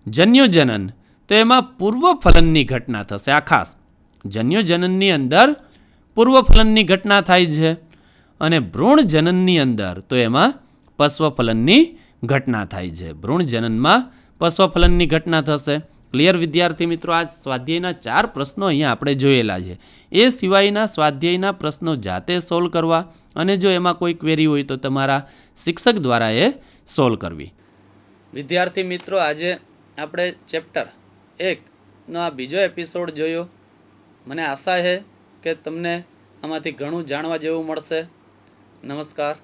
જન્યુજનન તો એમાં પૂર્વફલનની ઘટના થશે. આ ખાસ જન્યુજનનની અંદર પૂર્વફલનની ઘટના થાય છે, અને ભ્રૂણજનનની અંદર તો એમાં પશ્વફલનની ઘટના થાય છે. ભ્રૂણજનનમાં પશ્વફલનની ઘટના થશે. ક્લિયર વિદ્યાર્થી મિત્રો? આ સ્વાધ્યાયના 4 પ્રશ્નો અહીંયા આપણે જોયેલા છે. એ સિવાયના સ્વાધ્યાયના પ્રશ્નો જાતે સોલ્વ કરવા, અને જો એમાં કોઈ ક્વેરી હોય તો તમારા શિક્ષક દ્વારા એ સોલ્વ કરવી. વિદ્યાર્થી મિત્રો, આજે આપણે ચેપ્ટર 1નો આ બીજો એપિસોડ જોયો. મને આશા છે કે તમને આમાંથી ઘણું જાણવા જેવું મળશે. નમસ્કાર.